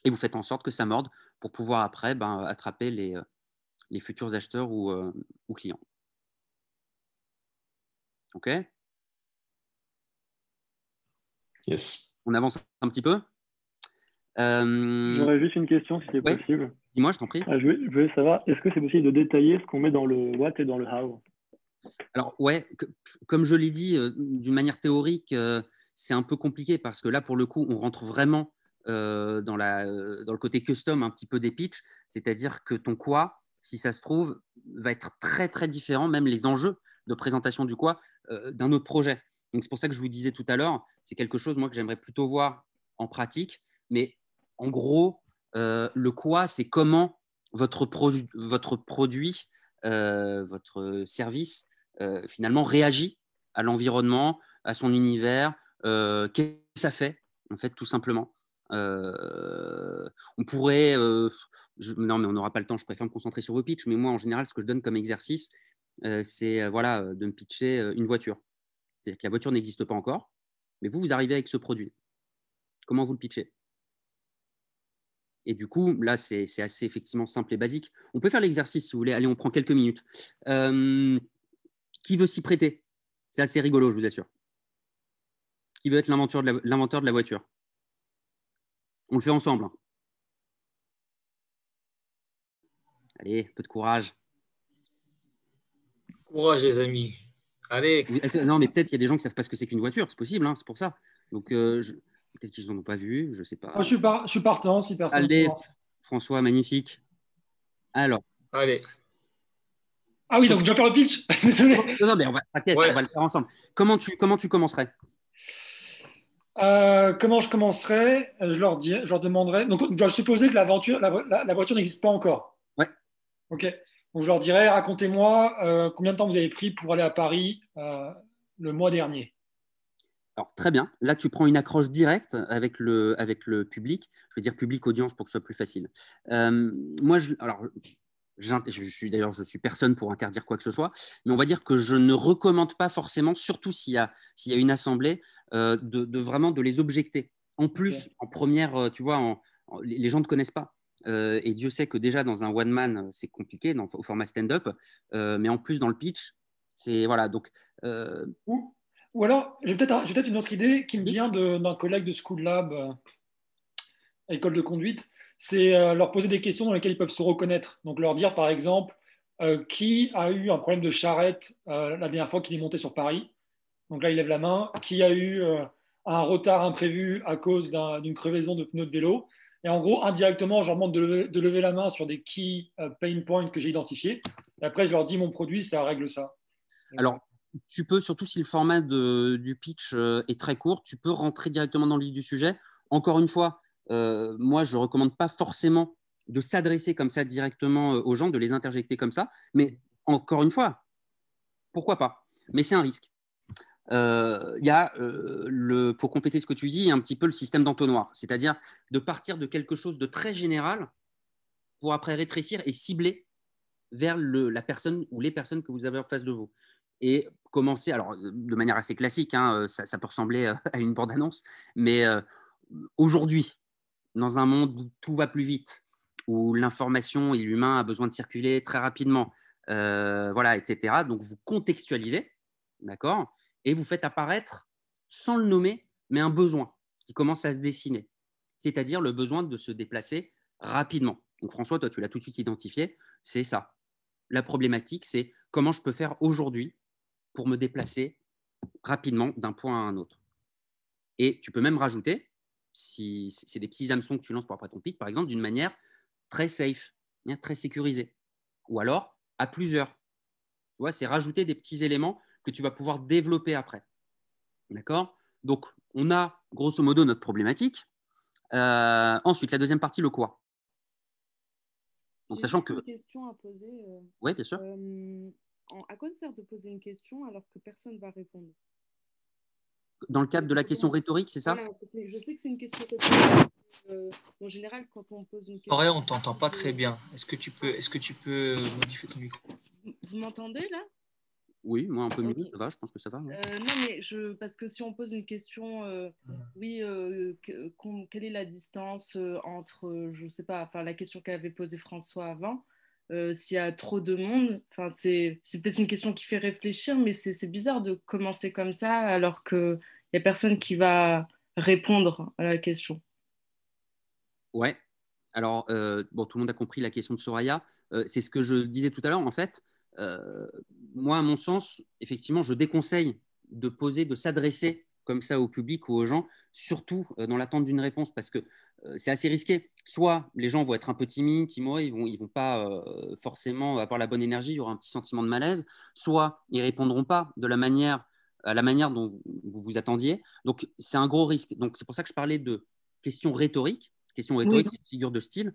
et vous faites en sorte que ça morde pour pouvoir après attraper les futurs acheteurs ou clients. OK? Yes. On avance un petit peu. J'aurais juste une question, si c'est ouais. possible. Dis-moi, je t'en prie. Je voulais savoir, est-ce que c'est possible de détailler ce qu'on met dans le what et dans le how? Alors, ouais, comme je l'ai dit, d'une manière théorique, c'est un peu compliqué parce que là, pour le coup, on rentre vraiment dans le côté custom un petit peu des pitchs, c'est-à-dire que ton quoi, si ça se trouve, va être très, très différent, même les enjeux de présentation du quoi, d'un autre projet. Donc, c'est pour ça que je vous disais tout à l'heure, c'est quelque chose, moi, que j'aimerais plutôt voir en pratique, mais en gros, le quoi, c'est comment votre produit, votre service, finalement, réagit à l'environnement, à son univers, qu'est-ce que ça fait, en fait, tout simplement. On pourrait… non, mais on n'aura pas le temps, je préfère me concentrer sur vos pitchs, mais moi, en général, ce que je donne comme exercice, c'est voilà, de me pitcher une voiture. C'est-à-dire que la voiture n'existe pas encore, mais vous arrivez avec ce produit. Comment vous le pitchez? Et du coup, là, c'est assez effectivement simple et basique. On peut faire l'exercice si vous voulez. Allez, on prend quelques minutes. Qui veut s'y prêter? C'est assez rigolo, je vous assure. Qui veut être l'inventeur de la voiture? On le fait ensemble. Hein. Allez, un peu de courage. Courage, les amis. Allez. Non, mais peut-être qu'il y a des gens qui ne savent pas ce que c'est qu'une voiture. C'est possible, hein, c'est pour ça. Donc, peut-être qu'ils n'en ont pas vu, je ne sais pas. Moi, je suis partant, si personne. Allez, François, magnifique. Alors. Allez. Ah oui, donc je dois faire le pitch. Désolé. Non, mais on va le faire ensemble. Comment tu commencerais? Comment je commencerais? Je leur demanderais. Donc, je dois supposer que la voiture n'existe pas encore. Ouais. Ok. Donc, je leur dirais, racontez-moi combien de temps vous avez pris pour aller à Paris le mois dernier. Alors, très bien. Là, tu prends une accroche directe avec le public. Je vais dire public audience pour que ce soit plus facile. Moi, je suis personne pour interdire quoi que ce soit, mais on va dire que je ne recommande pas forcément, surtout s'il y a une assemblée, de vraiment de les objecter. En plus, en première, tu vois, les gens ne te connaissent pas. Et Dieu sait que déjà dans un one man, c'est compliqué au format stand-up, mais en plus dans le pitch, c'est voilà. Donc ou alors, j'ai peut-être une autre idée qui me vient d'un collègue de School Lab, école de conduite. C'est leur poser des questions dans lesquelles ils peuvent se reconnaître. Donc, leur dire, par exemple, qui a eu un problème de charrette la dernière fois qu'il est monté sur Paris. Donc là, il lève la main. Qui a eu un retard imprévu à cause d'une crevaison de pneus de vélo. Et en gros, indirectement, je leur demande de lever la main sur des key pain points que j'ai identifiés. Et après, je leur dis, mon produit, ça règle ça. Alors, tu peux, surtout si le format du pitch est très court, tu peux rentrer directement dans le vif du sujet. Encore une fois, moi, je ne recommande pas forcément de s'adresser comme ça directement aux gens, de les interjecter comme ça. Mais encore une fois, pourquoi pas? Mais c'est un risque. Il y a, pour compléter ce que tu dis, un petit peu le système d'entonnoir. C'est-à-dire de partir de quelque chose de très général pour après rétrécir et cibler vers la personne ou les personnes que vous avez en face de vous. Et commencer, alors de manière assez classique, hein, ça peut ressembler à une bande-annonce, mais aujourd'hui, dans un monde où tout va plus vite, où l'information et l'humain a besoin de circuler très rapidement, voilà, etc. Donc, vous contextualisez, d'accord, et vous faites apparaître, sans le nommer, mais un besoin qui commence à se dessiner, c'est-à-dire le besoin de se déplacer rapidement. Donc, François, toi, tu l'as tout de suite identifié, c'est ça. La problématique, c'est comment je peux faire aujourd'hui pour me déplacer rapidement d'un point à un autre. Et tu peux même rajouter, si c'est des petits hameçons que tu lances pour après ton pitch, par exemple, d'une manière très safe, très sécurisée. Ou alors, à plusieurs. Tu vois, c'est rajouter des petits éléments que tu vas pouvoir développer après. D'accord? Donc, on a grosso modo notre problématique. Ensuite, la deuxième partie, le quoi. Donc, sachant que… Une question à poser. Oui, bien sûr. À quoi ça sert de poser une question alors que personne ne va répondre? Dans le cadre de la question rhétorique, c'est ça? Voilà, je sais que c'est une question rhétorique. En général, quand on pose une question… Aurélie, on ne t'entend pas très bien. Est-ce que tu peux modifier ton micro? Vous m'entendez là? Oui, moi un peu mieux, ça va, je pense que ça va. Non, mais parce que si on pose une question, oui, quelle est la distance entre, je ne sais pas, enfin la question qu'avait posée François avant, s'il y a trop de monde, enfin c'est peut-être une question qui fait réfléchir, mais c'est bizarre de commencer comme ça alors qu'il n'y a personne qui va répondre à la question. Ouais. Alors, bon, tout le monde a compris la question de Soraya. C'est ce que je disais tout à l'heure. En fait, moi, à mon sens, effectivement, je déconseille de s'adresser comme ça au public ou aux gens, surtout dans l'attente d'une réponse, parce que c'est assez risqué. Soit les gens vont être un peu timides, timorés, ils vont pas forcément avoir la bonne énergie, il y aura un petit sentiment de malaise, soit ils répondront pas à la manière dont vous vous attendiez. Donc, c'est un gros risque. Donc, c'est pour ça que je parlais de questions rhétoriques. Question rhétorique, Oui. une figure de style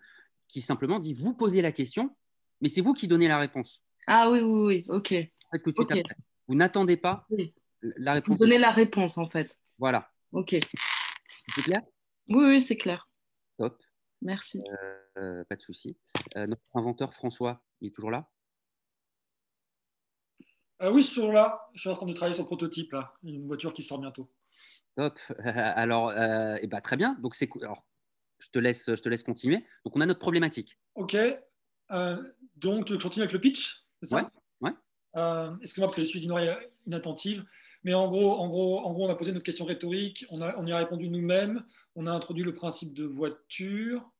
qui simplement dit, vous posez la question, mais c'est vous qui donnez la réponse. Ah oui, oui, oui, ok. Faites tout de suite Ok. après. Vous n'attendez pas Oui. la Vous réponse. donnez la réponse, en fait. Voilà. Ok. C'est plus clair? Oui, oui, c'est clair. Top. Merci. Pas de souci. Notre inventeur, François, il est toujours là? Oui, je suis toujours là. Je suis en train de travailler sur le prototype, là. Une voiture qui sort bientôt. Top. Alors, eh ben, très bien. Donc, alors, je te laisse continuer. Donc, on a notre problématique. Ok. Donc, je continue avec le pitch, c'est ça? Ouais. Excuse-moi parce que je suis d'une oreille inattentive. Mais en gros, on a posé notre question rhétorique, on y a répondu nous-mêmes, on a introduit le principe de voiture.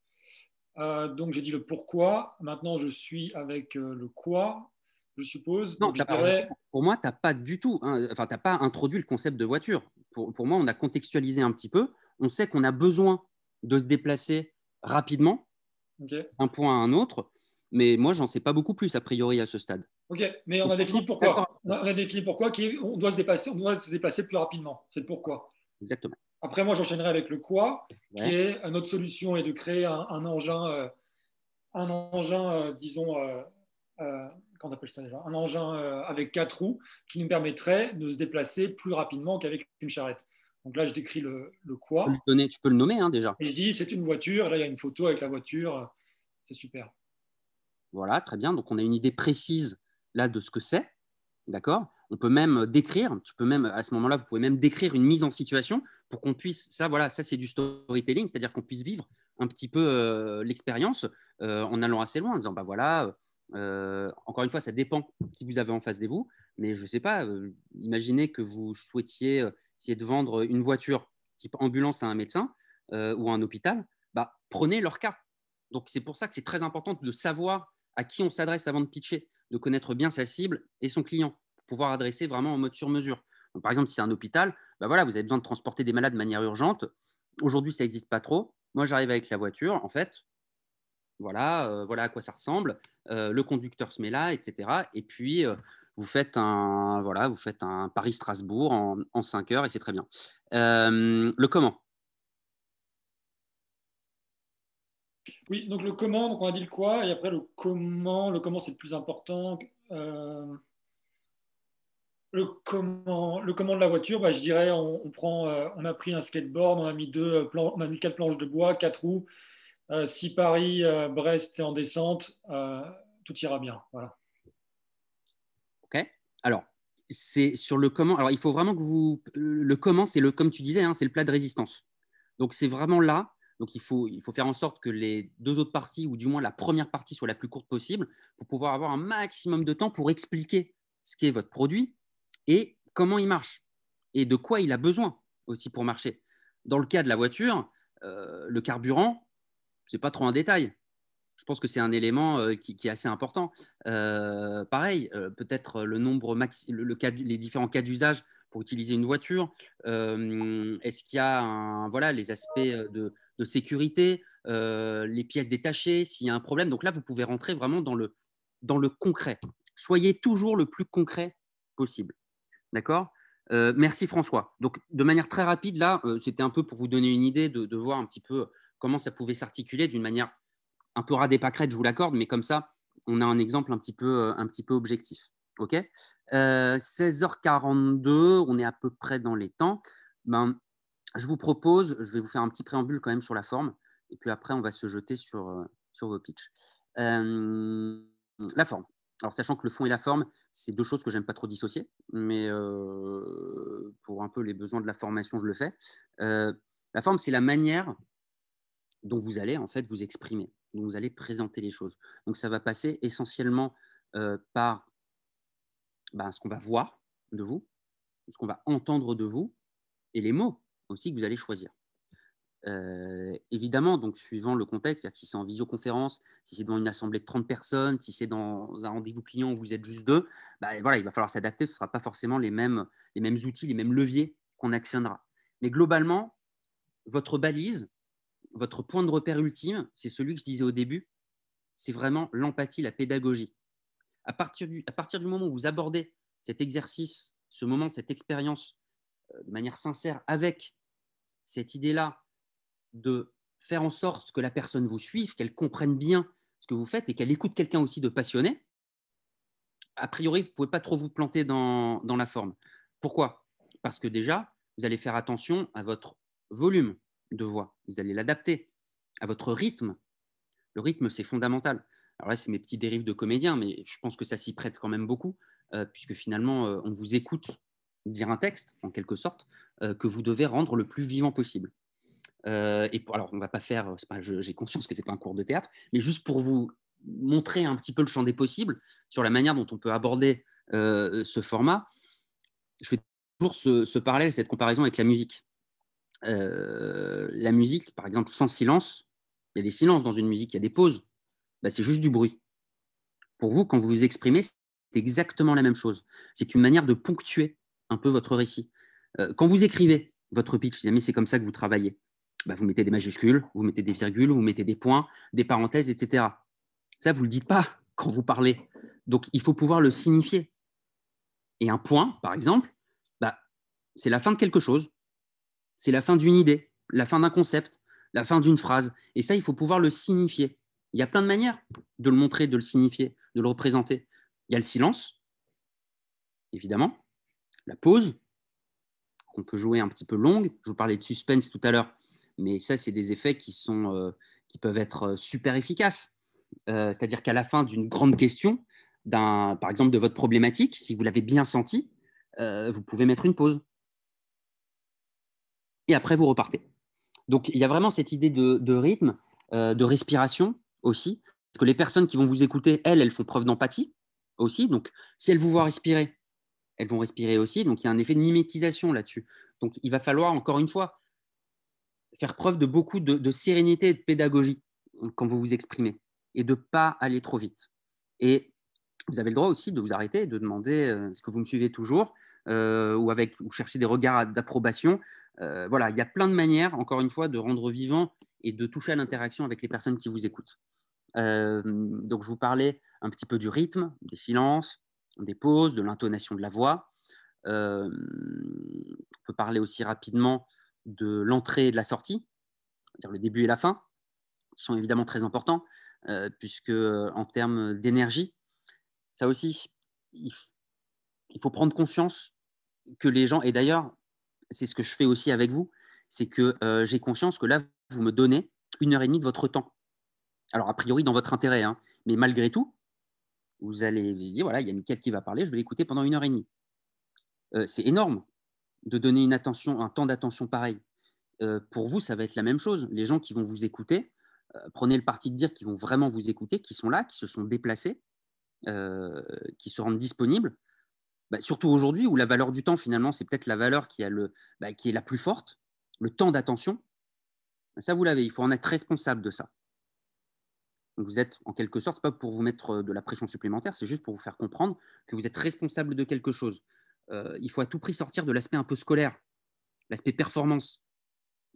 Donc, j'ai dit le pourquoi. Maintenant, je suis avec le quoi, je suppose. Non, Donc, je dirais... pour moi, tu n'as pas du tout, enfin, tu n'as pas introduit le concept de voiture. Pour moi, on a contextualisé un petit peu. On sait qu'on a besoin de se déplacer rapidement d'un point à un autre, mais moi, j'en sais pas beaucoup plus a priori à ce stade. Ok, mais on a défini pourquoi. On a défini pourquoi, on doit se déplacer plus rapidement. C'est le pourquoi. Exactement. Après, moi, j'enchaînerai avec le quoi, qui est notre solution est de créer un engin, disons, qu'on appelle ça déjà, un engin avec 4 roues qui nous permettrait de se déplacer plus rapidement qu'avec une charrette. Donc là, je décris le quoi. Tu peux le nommer déjà. Et je dis, c'est une voiture. Là, il y a une photo avec la voiture. C'est super. Voilà, très bien. Donc, on a une idée précise là de ce que c'est. D'accord? On peut même décrire, à ce moment-là, vous pouvez même décrire une mise en situation pour qu'on puisse, ça c'est du storytelling, c'est-à-dire qu'on puisse vivre un petit peu l'expérience en allant assez loin, en disant, encore une fois, ça dépend qui vous avez en face de vous, mais je ne sais pas, imaginez que vous souhaitiez essayer de vendre une voiture type ambulance à un médecin ou à un hôpital, prenez leur cas. Donc, c'est pour ça que c'est très important de savoir à qui on s'adresse avant de pitcher, de connaître bien sa cible et son client pour pouvoir adresser vraiment en mode sur mesure. Donc, par exemple, si c'est un hôpital, vous avez besoin de transporter des malades de manière urgente. Aujourd'hui, ça n'existe pas trop. Moi, j'arrive avec la voiture. En fait, voilà à quoi ça ressemble. Le conducteur se met là, etc. Et puis, vous faites un Paris-Strasbourg en 5 heures et c'est très bien. Le comment? Oui, donc le comment, donc on a dit le quoi, et après le comment c'est le plus important. Le comment de la voiture, je dirais, on a pris un skateboard, on a mis 4 planches de bois, 4 roues. Si Paris, Brest est en descente, tout ira bien. Voilà. Ok. Alors, c'est sur le comment. Alors, il faut vraiment que le comment, c'est comme tu disais, c'est le plat de résistance. Donc, c'est vraiment là. Donc, il faut faire en sorte que les 2 autres parties, ou du moins la première partie, soit la plus courte possible pour pouvoir avoir un maximum de temps pour expliquer ce qu'est votre produit et comment il marche et de quoi il a besoin aussi pour marcher. Dans le cas de la voiture, le carburant, ce n'est pas trop un détail. Je pense que c'est un élément qui est assez important. Pareil, peut-être le nombre les différents cas d'usage pour utiliser une voiture. Est-ce qu'il y a les aspects de sécurité, les pièces détachées, s'il y a un problème. Donc là, vous pouvez rentrer vraiment dans le concret. Soyez toujours le plus concret possible. D'accord? Merci François. Donc, de manière très rapide, là, c'était un peu pour vous donner une idée de voir un petit peu comment ça pouvait s'articuler d'une manière un peu ras des pâquerettes, je vous l'accorde, mais comme ça, on a un exemple un petit peu objectif. OK, 16h42, on est à peu près dans les temps. Je vous propose, je vais vous faire un petit préambule quand même sur la forme, et puis après, on va se jeter sur vos pitchs. La forme. Alors, sachant que le fond et la forme, c'est 2 choses que j'aime pas trop dissocier, mais pour un peu les besoins de la formation, je le fais. La forme, c'est la manière dont vous allez en fait vous exprimer, dont vous allez présenter les choses. Donc, ça va passer essentiellement par ce qu'on va voir de vous, ce qu'on va entendre de vous, et les mots aussi que vous allez choisir. Évidemment, donc suivant le contexte, c'est-à-dire que si c'est en visioconférence, si c'est devant une assemblée de 30 personnes, si c'est dans un rendez-vous client où vous êtes juste 2, il va falloir s'adapter, ce ne sera pas forcément les mêmes outils, les mêmes leviers qu'on actionnera. Mais globalement, votre balise, votre point de repère ultime, c'est celui que je disais au début, c'est vraiment l'empathie, la pédagogie. À partir du moment où vous abordez cet exercice, ce moment, cette expérience de manière sincère avec cette idée-là de faire en sorte que la personne vous suive, qu'elle comprenne bien ce que vous faites et qu'elle écoute quelqu'un aussi de passionné, a priori, vous ne pouvez pas trop vous planter dans la forme. Pourquoi? Parce que déjà, vous allez faire attention à votre volume de voix. Vous allez l'adapter à votre rythme. Le rythme, c'est fondamental. Alors là, c'est mes petits dérives de comédien, mais je pense que ça s'y prête quand même beaucoup, puisque finalement, on vous écoute dire un texte, en quelque sorte, que vous devez rendre le plus vivant possible. Alors, on ne va pas faire, j'ai conscience que ce n'est pas un cours de théâtre, mais juste pour vous montrer un petit peu le champ des possibles sur la manière dont on peut aborder ce format, je fais toujours ce parallèle, cette comparaison avec la musique. La musique, par exemple, sans silence, il y a des silences dans une musique, il y a des pauses, bah, c'est juste du bruit. Pour vous, quand vous vous exprimez, c'est exactement la même chose. C'est une manière de ponctuer un peu votre récit. Quand vous écrivez votre pitch, si jamais c'est comme ça que vous travaillez, bah, vous mettez des majuscules, vous mettez des virgules, vous mettez des points, des parenthèses, etc. Ça, vous ne le dites pas quand vous parlez. Donc, il faut pouvoir le signifier. Et un point, par exemple, bah, c'est la fin de quelque chose. C'est la fin d'une idée, la fin d'un concept, la fin d'une phrase. Et ça, il faut pouvoir le signifier. Il y a plein de manières de le montrer, de le signifier, de le représenter. Il y a le silence, évidemment, la pause, qu'on peut jouer un petit peu longue. Je vous parlais de suspense tout à l'heure, mais ça, c'est des effets qui peuvent être super efficaces. C'est-à-dire qu'à la fin d'une grande question, par exemple de votre problématique, si vous l'avez bien senti, vous pouvez mettre une pause. Et après, vous repartez. Donc, il y a vraiment cette idée de rythme, de respiration aussi. Parce que les personnes qui vont vous écouter, elles font preuve d'empathie aussi. Donc, si elles vous voient respirer, elles vont respirer aussi. Donc, il y a un effet de mimétisation là-dessus. Donc, il va falloir, encore une fois, faire preuve de beaucoup de sérénité et de pédagogie quand vous vous exprimez et de ne pas aller trop vite. Et vous avez le droit aussi de vous arrêter et de demander est-ce que vous me suivez toujours ou chercher des regards d'approbation. Voilà, il y a plein de manières, encore une fois, de rendre vivant et de toucher à l'interaction avec les personnes qui vous écoutent. Donc, je vous parlais un petit peu du rythme, des silences, des pauses, de l'intonation de la voix. On peut parler aussi rapidement de l'entrée et de la sortie, c'est-à-dire le début et la fin, qui sont évidemment très importants, puisque en termes d'énergie, ça aussi, il faut prendre conscience que les gens, et d'ailleurs, c'est ce que je fais aussi avec vous, c'est que j'ai conscience que là, vous me donnez 1h30 de votre temps. Alors, a priori, dans votre intérêt, hein, mais malgré tout, vous allez vous dire, voilà, il y a Mickaël qui va parler, je vais l'écouter pendant 1h30. C'est énorme de donner un temps d'attention pareil. Pour vous, ça va être la même chose. Les gens qui vont vous écouter, prenez le parti de dire qu'ils vont vraiment vous écouter, qui sont là, qui se sont déplacés, qui se rendent disponibles. Bah, surtout aujourd'hui où la valeur du temps, finalement, c'est peut-être la valeur qui est la plus forte, le temps d'attention. Ça, vous l'avez, il faut en être responsable de ça. Donc vous êtes, en quelque sorte, ce n'est pas pour vous mettre de la pression supplémentaire, c'est juste pour vous faire comprendre que vous êtes responsable de quelque chose. Il faut à tout prix sortir de l'aspect un peu scolaire, l'aspect performance,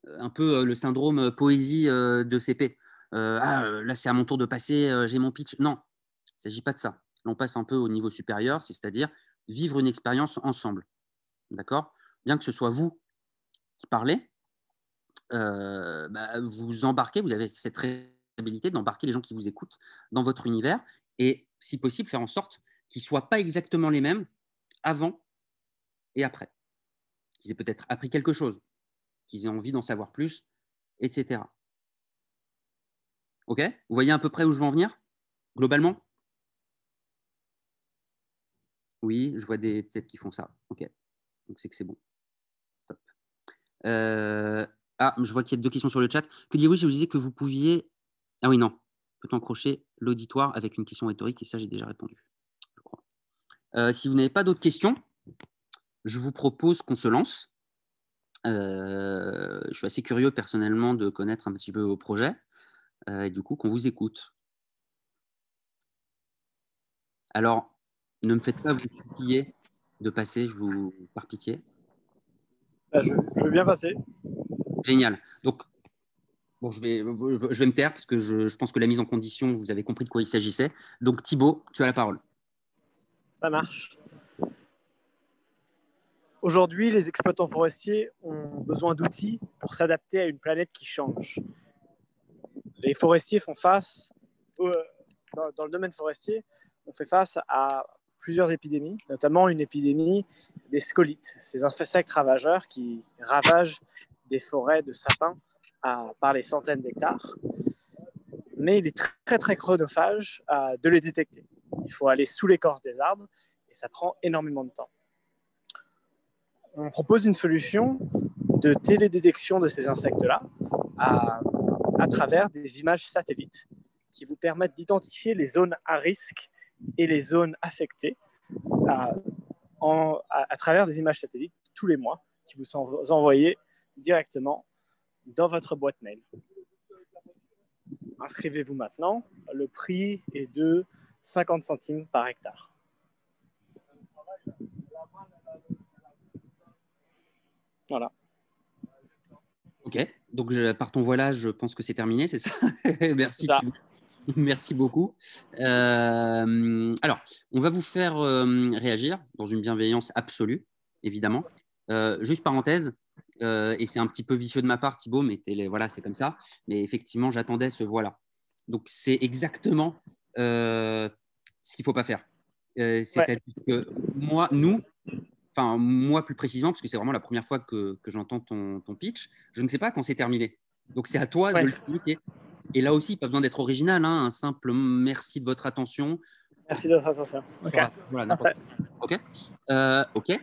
un peu le syndrome poésie de CP. Là, c'est à mon tour de passer, j'ai mon pitch. Non, il ne s'agit pas de ça. Là, on passe un peu au niveau supérieur, c'est-à-dire vivre une expérience ensemble. D'accord? Bien que ce soit vous qui parlez, vous embarquez, vous avez cette responsabilité d'embarquer les gens qui vous écoutent dans votre univers et, si possible, faire en sorte qu'ils ne soient pas exactement les mêmes avant et après. Qu'ils aient peut-être appris quelque chose, qu'ils aient envie d'en savoir plus, etc. OK? Vous voyez à peu près où je veux en venir, globalement? Oui, je vois des têtes qui font ça. OK. Donc, c'est que c'est bon. Top. Je vois qu'il y a 2 questions sur le chat. Que diriez-vous si je vous disais que vous pouviez… Ah oui, non. Peut-on accrocher l'auditoire avec une question rhétorique? Et ça, j'ai déjà répondu, je crois. Si vous n'avez pas d'autres questions, je vous propose qu'on se lance. Je suis assez curieux, personnellement, de connaître un petit peu vos projets. Et du coup, qu'on vous écoute. Alors, ne me faites pas vous supplier de passer, par pitié. Je veux bien passer. Génial. Donc, bon, je vais me taire parce que je pense que la mise en condition, vous avez compris de quoi il s'agissait. Donc, Thibaut, tu as la parole. Ça marche. Aujourd'hui, les exploitants forestiers ont besoin d'outils pour s'adapter à une planète qui change. les forestiers font face, dans le domaine forestier, on fait face à plusieurs épidémies, notamment une épidémie des scolytes, ces insectes ravageurs qui ravagent des forêts de sapins par les centaines d'hectares. Mais il est très, très chronophage de les détecter. Il faut aller sous l'écorce des arbres et ça prend énormément de temps. On propose une solution de télédétection de ces insectes-là à travers des images satellites qui vous permettent d'identifier les zones à risque et les zones affectées à travers des images satellites tous les mois qui vous sont envoyées directement dans votre boîte mail. Inscrivez-vous maintenant. Le prix est de 50 centimes par hectare. Voilà. Ok, donc par ton voilà, je pense que c'est terminé, c'est ça? Merci Ça. Thibaut. Merci beaucoup. Alors, on va vous faire réagir dans une bienveillance absolue, évidemment. Juste parenthèse, et c'est un petit peu vicieux de ma part, Thibaut, mais voilà, c'est comme ça. Mais effectivement, j'attendais ce voilà. Donc, c'est exactement ce qu'il ne faut pas faire. C'est-à-dire que moi plus précisément, parce que c'est vraiment la première fois que j'entends ton pitch, je ne sais pas quand c'est terminé. Donc, c'est à toi de le expliquer. Et là aussi, pas besoin d'être original, hein, un simple merci de votre attention. Merci de votre attention. Ok. Voilà, ok.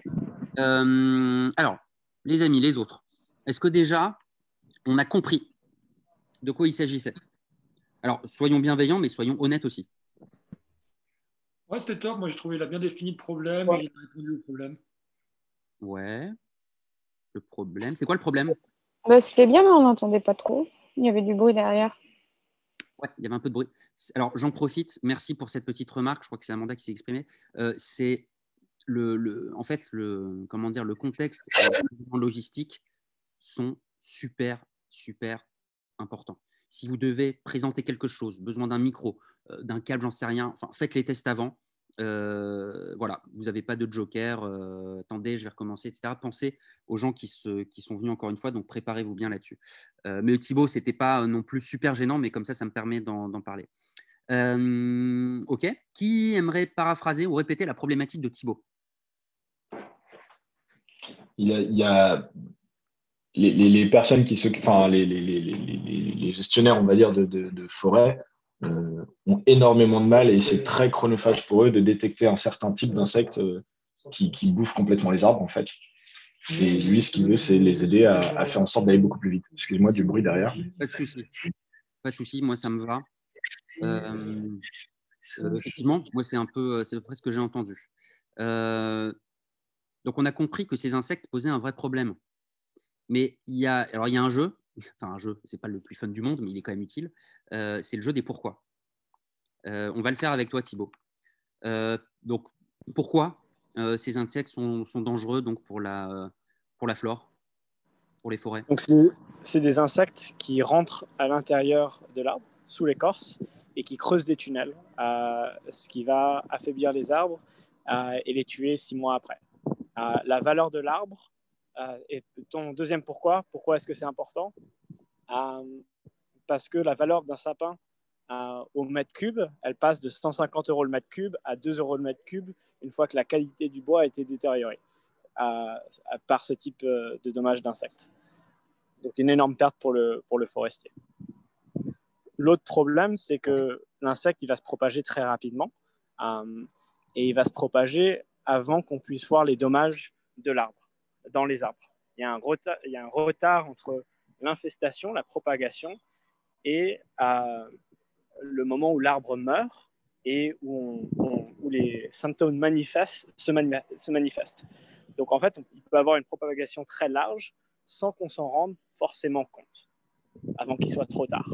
Alors, les amis, les autres, est-ce que déjà, on a compris de quoi il s'agissait? Alors, soyons bienveillants, mais soyons honnêtes aussi. Ouais, c'était top. Moi, j'ai trouvé qu'il a bien défini le problème et il a répondu au problème. Ouais. Le problème. C'est quoi le problème? C'était bien, mais on n'entendait pas trop. Il y avait du bruit derrière. Ouais, il y avait un peu de bruit. Alors, j'en profite. Merci pour cette petite remarque. Je crois que c'est Amanda qui s'est exprimée. C'est en fait, comment dire, le contexte et les logistiques sont super, super importants. Si vous devez présenter quelque chose, besoin d'un micro, d'un câble, j'en sais rien, enfin, faites les tests avant. Voilà, vous n'avez pas de joker, attendez, je vais recommencer, etc. Pensez aux gens qui sont venus encore une fois, donc préparez-vous bien là-dessus. Mais Thibaut, ce n'était pas non plus super gênant, mais comme ça me permet d'en parler. Ok, qui aimerait paraphraser ou répéter la problématique de Thibaut? Il y a les personnes qui s'occupent, enfin les gestionnaires, on va dire, de forêt ont énormément de mal et c'est très chronophage pour eux de détecter un certain type d'insectes qui bouffent complètement les arbres, en fait. Et lui, ce qu'il veut, c'est les aider à faire en sorte d'aller beaucoup plus vite. Excuse-moi du bruit derrière. Pas de souci. Pas de souci, moi ça me va. Effectivement, moi c'est à peu près ce que j'ai entendu. Donc on a compris que ces insectes posaient un vrai problème. Mais il y a un jeu, enfin un jeu, c'est pas le plus fun du monde, mais il est quand même utile. C'est le jeu des pourquoi. On va le faire avec toi, Thibaut. Donc pourquoi ces insectes sont dangereux donc pour la flore, pour les forêts? Donc c'est des insectes qui rentrent à l'intérieur de l'arbre, sous l'écorce, et qui creusent des tunnels, ce qui va affaiblir les arbres et les tuer 6 mois après. La valeur de l'arbre est ton deuxième pourquoi. Pourquoi est-ce que c'est important? Parce que la valeur d'un sapin au mètre cube, elle passe de 150 € le mètre cube à 2 € le mètre cube une fois que la qualité du bois a été détériorée par ce type de dommages d'insectes. Donc une énorme perte pour le forestier. L'autre problème, c'est que l'insecte il va se propager très rapidement et il va se propager avant qu'on puisse voir les dommages de l'arbre, dans les arbres. Il y a un retard entre l'infestation, la propagation et le moment où l'arbre meurt et où les symptômes se manifestent. Donc en fait, il peut avoir une propagation très large sans qu'on s'en rende forcément compte, avant qu'il soit trop tard.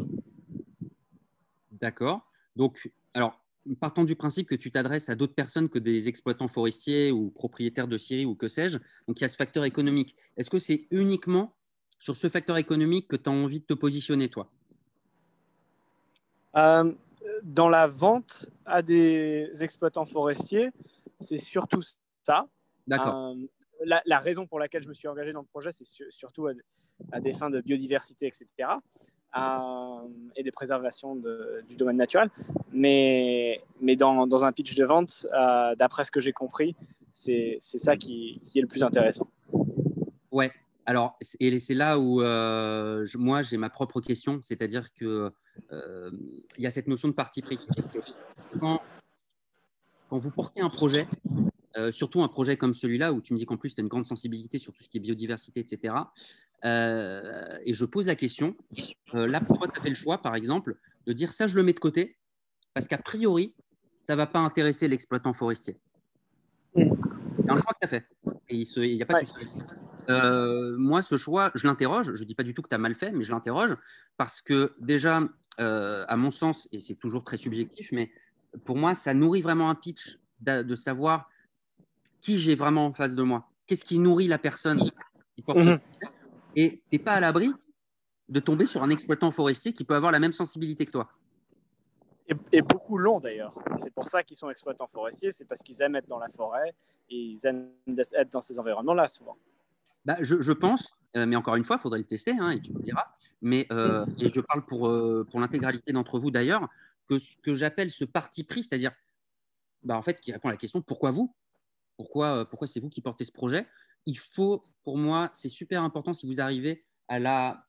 D'accord. Donc, alors, partant du principe que tu t'adresses à d'autres personnes que des exploitants forestiers ou propriétaires de scieries ou que sais-je, donc il y a ce facteur économique. Est-ce que c'est uniquement sur ce facteur économique que tu as envie de te positionner, toi? Dans la vente à des exploitants forestiers, c'est surtout ça. D'accord. La raison pour laquelle je me suis engagé dans le projet, c'est surtout à des fins de biodiversité, etc. et des préservations du domaine naturel. Mais dans un pitch de vente, d'après ce que j'ai compris, c'est ça qui est le plus intéressant. Ouais, alors, et c'est là où moi, j'ai ma propre question, c'est-à-dire qu'il y a cette notion de parti pris. Quand vous portez un projet, surtout un projet comme celui-là, où tu me dis qu'en plus, tu as une grande sensibilité sur tout ce qui est biodiversité, etc. Et je pose la question, là, pourquoi tu as fait le choix, par exemple, de dire ça, je le mets de côté, parce qu'a priori, ça ne va pas intéresser l'exploitant forestier. C'est un choix que tu as fait. Et il n'y a pas de souci. Moi, ce choix, je l'interroge. Je ne dis pas du tout que tu as mal fait, mais je l'interroge parce que déjà, à mon sens, et c'est toujours très subjectif, mais pour moi, ça nourrit vraiment un pitch de savoir qui j'ai vraiment en face de moi. Qu'est-ce qui nourrit la personne qui porte ce projet. Et tu n'es pas à l'abri de tomber sur un exploitant forestier qui peut avoir la même sensibilité que toi. Et beaucoup l'ont d'ailleurs. C'est pour ça qu'ils sont exploitants forestiers, c'est parce qu'ils aiment être dans la forêt et ils aiment être dans ces environnements-là souvent. Bah, je pense, mais encore une fois, il faudrait le tester, hein, et tu me diras. Mais et je parle pour l'intégralité d'entre vous d'ailleurs, que ce que j'appelle ce parti pris, c'est-à-dire en fait, qui répond à la question pourquoi vous ? Pourquoi c'est vous qui portez ce projet ? Il faut, pour moi, c'est super important si vous arrivez à la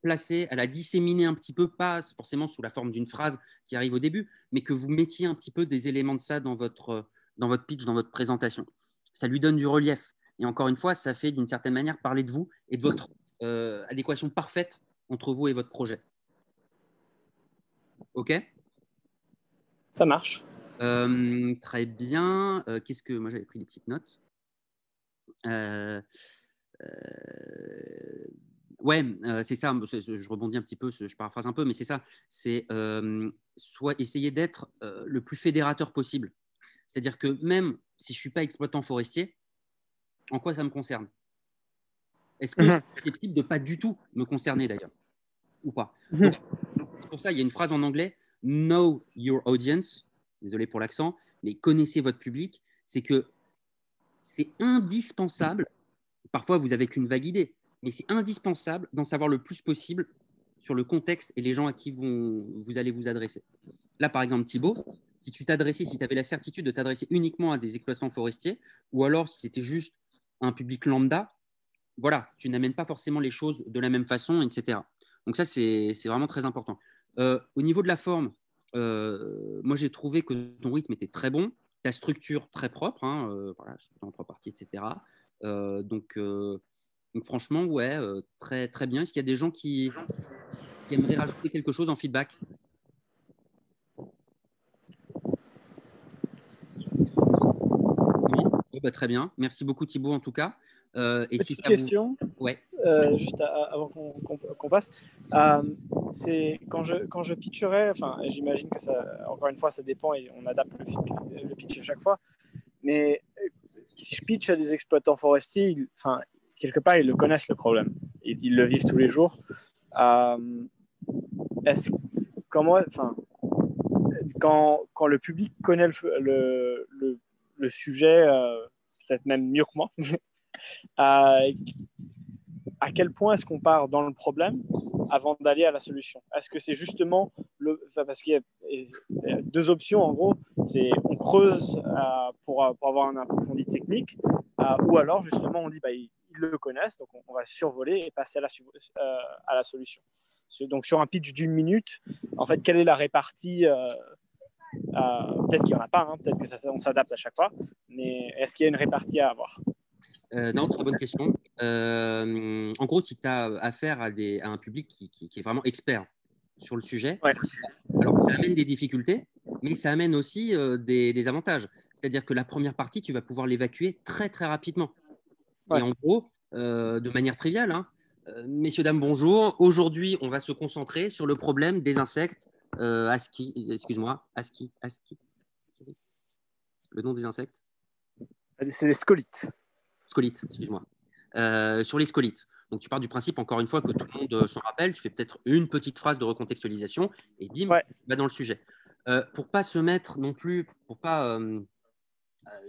placer, à la disséminer un petit peu, pas forcément sous la forme d'une phrase qui arrive au début, mais que vous mettiez un petit peu des éléments de ça dans votre pitch, dans votre présentation. Ça lui donne du relief. Et encore une fois, ça fait d'une certaine manière parler de vous et de votre adéquation parfaite entre vous et votre projet. OK ? Ça marche. Très bien. Qu'est-ce que moi j'avais pris des petites notes. Ouais, c'est ça. Je rebondis un petit peu, je paraphrase un peu, mais c'est ça. C'est soit essayer d'être le plus fédérateur possible. C'est-à-dire que même si je ne suis pas exploitant forestier, en quoi ça me concerne ? Est-ce que c'est susceptible de ne pas du tout me concerner d'ailleurs ? Ou pas ? Donc, pour ça, il y a une phrase en anglais, « Know your audience ». Désolé pour l'accent, mais connaissez votre public. C'est que c'est indispensable. Parfois, vous n'avez qu'une vague idée, mais c'est indispensable d'en savoir le plus possible sur le contexte et les gens à qui vous allez vous adresser. Là, par exemple, Thibaut, si tu avais la certitude de t'adresser uniquement à des exploitants forestiers, ou alors si c'était juste un public lambda, voilà, tu n'amènes pas forcément les choses de la même façon, etc. Donc ça, c'est vraiment très important. Au niveau de la forme, moi, j'ai trouvé que ton rythme était très bon, ta structure très propre, hein, voilà, en 3 parties, etc. Donc, franchement, ouais, très, très bien. Est-ce qu'il y a des gens qui aimeraient rajouter quelque chose en feedback ? Non ? Très bien. Merci beaucoup, Thibaut, en tout cas. Et Petite si question, ouais. juste avant qu'on passe. C'est quand je pitcherai, enfin, j'imagine que ça, encore une fois, ça dépend et on adapte le pitch à chaque fois. Mais si je pitch à des exploitants forestiers, quelque part, ils le connaissent le problème. Ils le vivent tous les jours. Quand le public connaît le sujet, peut-être même mieux que moi, à quel point est-ce qu'on part dans le problème avant d'aller à la solution ? Est-ce que c'est justement parce qu'il y a 2 options en gros, c'est on creuse pour avoir un approfondi technique, ou alors justement on dit ils le connaissent, donc on va survoler et passer à la solution. Donc sur un pitch d'1 minute, en fait, quelle est la répartie peut-être qu'il n'y en a pas, hein, peut-être que on s'adapte à chaque fois, mais est-ce qu'il y a une répartie à avoir ? Non, très bonne question. En gros, si tu as affaire à un public qui est vraiment expert sur le sujet, alors ça amène des difficultés, mais ça amène aussi des avantages. C'est-à-dire que la première partie, tu vas pouvoir l'évacuer très, très rapidement. Et en gros, de manière triviale, hein, messieurs, dames, bonjour. Aujourd'hui, on va se concentrer sur le problème des insectes ASCII. Le nom des insectes ? C'est les scolites. Scolites, excuse-moi. Sur les scolites. Donc, tu pars du principe, encore une fois, que tout le monde s'en rappelle. Tu fais peut-être une petite phrase de recontextualisation et bim, tu vas dans le sujet. Pour pas se mettre non plus, pour pas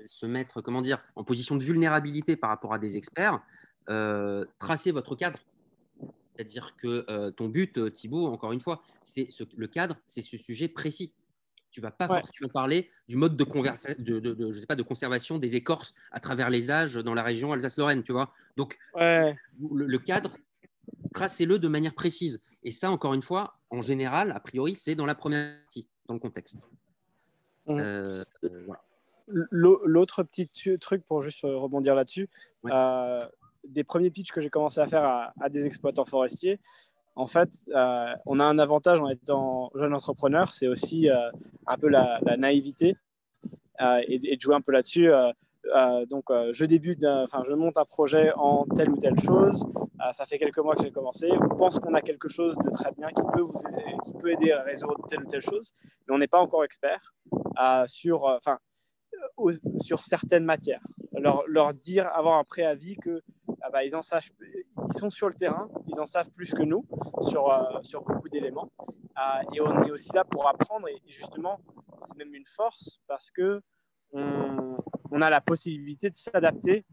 se mettre, comment dire, en position de vulnérabilité par rapport à des experts, tracez votre cadre. C'est-à-dire que ton but, Thibaut, encore une fois, le cadre, c'est ce sujet précis. Tu ne vas pas forcément parler du mode je sais pas, de conservation des écorces à travers les âges dans la région Alsace-Lorraine, tu vois. Donc, le cadre, tracez-le de manière précise. Et ça, encore une fois, en général, a priori, c'est dans la première partie, dans le contexte. Voilà. L'autre petit truc pour juste rebondir là-dessus, des premiers pitchs que j'ai commencé à faire à des exploitants forestiers, en fait, on a un avantage en étant jeune entrepreneur, c'est aussi un peu la naïveté et de jouer un peu là-dessus. Donc, je monte un projet en telle ou telle chose. Ça fait quelques mois que j'ai commencé. On pense qu'on a quelque chose de très bien qui peut aider à résoudre telle ou telle chose, mais on n'est pas encore expert sur certaines matières. Leur dire, avoir un préavis que ils sont sur le terrain, ils en savent plus que nous sur beaucoup d'éléments. Et on est aussi là pour apprendre. Et justement, c'est même une force parce que on a la possibilité de s'adapter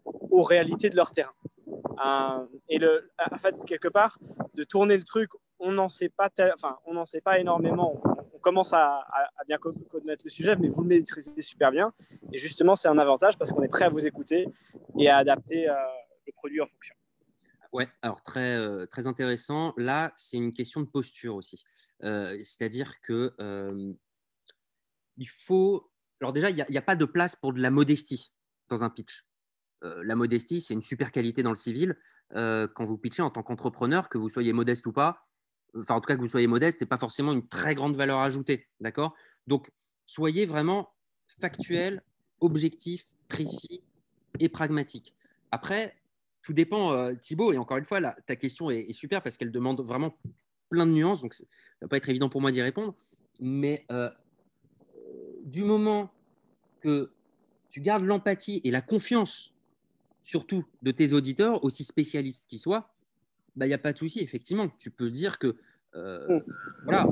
aux réalités de leur terrain. En fait, quelque part, de tourner le truc, on n'en sait pas énormément. On commence à bien connaître le sujet, mais vous le maîtrisez super bien. Et justement, c'est un avantage parce qu'on est prêt à vous écouter et à adapter le produit en fonction. Ouais, alors très, très intéressant. Là, c'est une question de posture aussi. C'est-à-dire que il faut… Alors déjà, il n'y a pas de place pour de la modestie dans un pitch. La modestie, c'est une super qualité dans le civil. Quand vous pitchez en tant qu'entrepreneur, que vous soyez modeste ou pas, enfin en tout cas que vous soyez modeste, ce n'est pas forcément une très grande valeur ajoutée. D'accord ? Donc, soyez vraiment factuel, objectif, précis et pragmatique. Après, tout dépend, Thibaut, et encore une fois, là, ta question est super parce qu'elle demande vraiment plein de nuances, donc ça ne va pas être évident pour moi d'y répondre. Mais du moment que tu gardes l'empathie et la confiance, surtout de tes auditeurs, aussi spécialistes qu'ils soient, il n'y a pas de souci. Effectivement, tu peux dire que, voilà,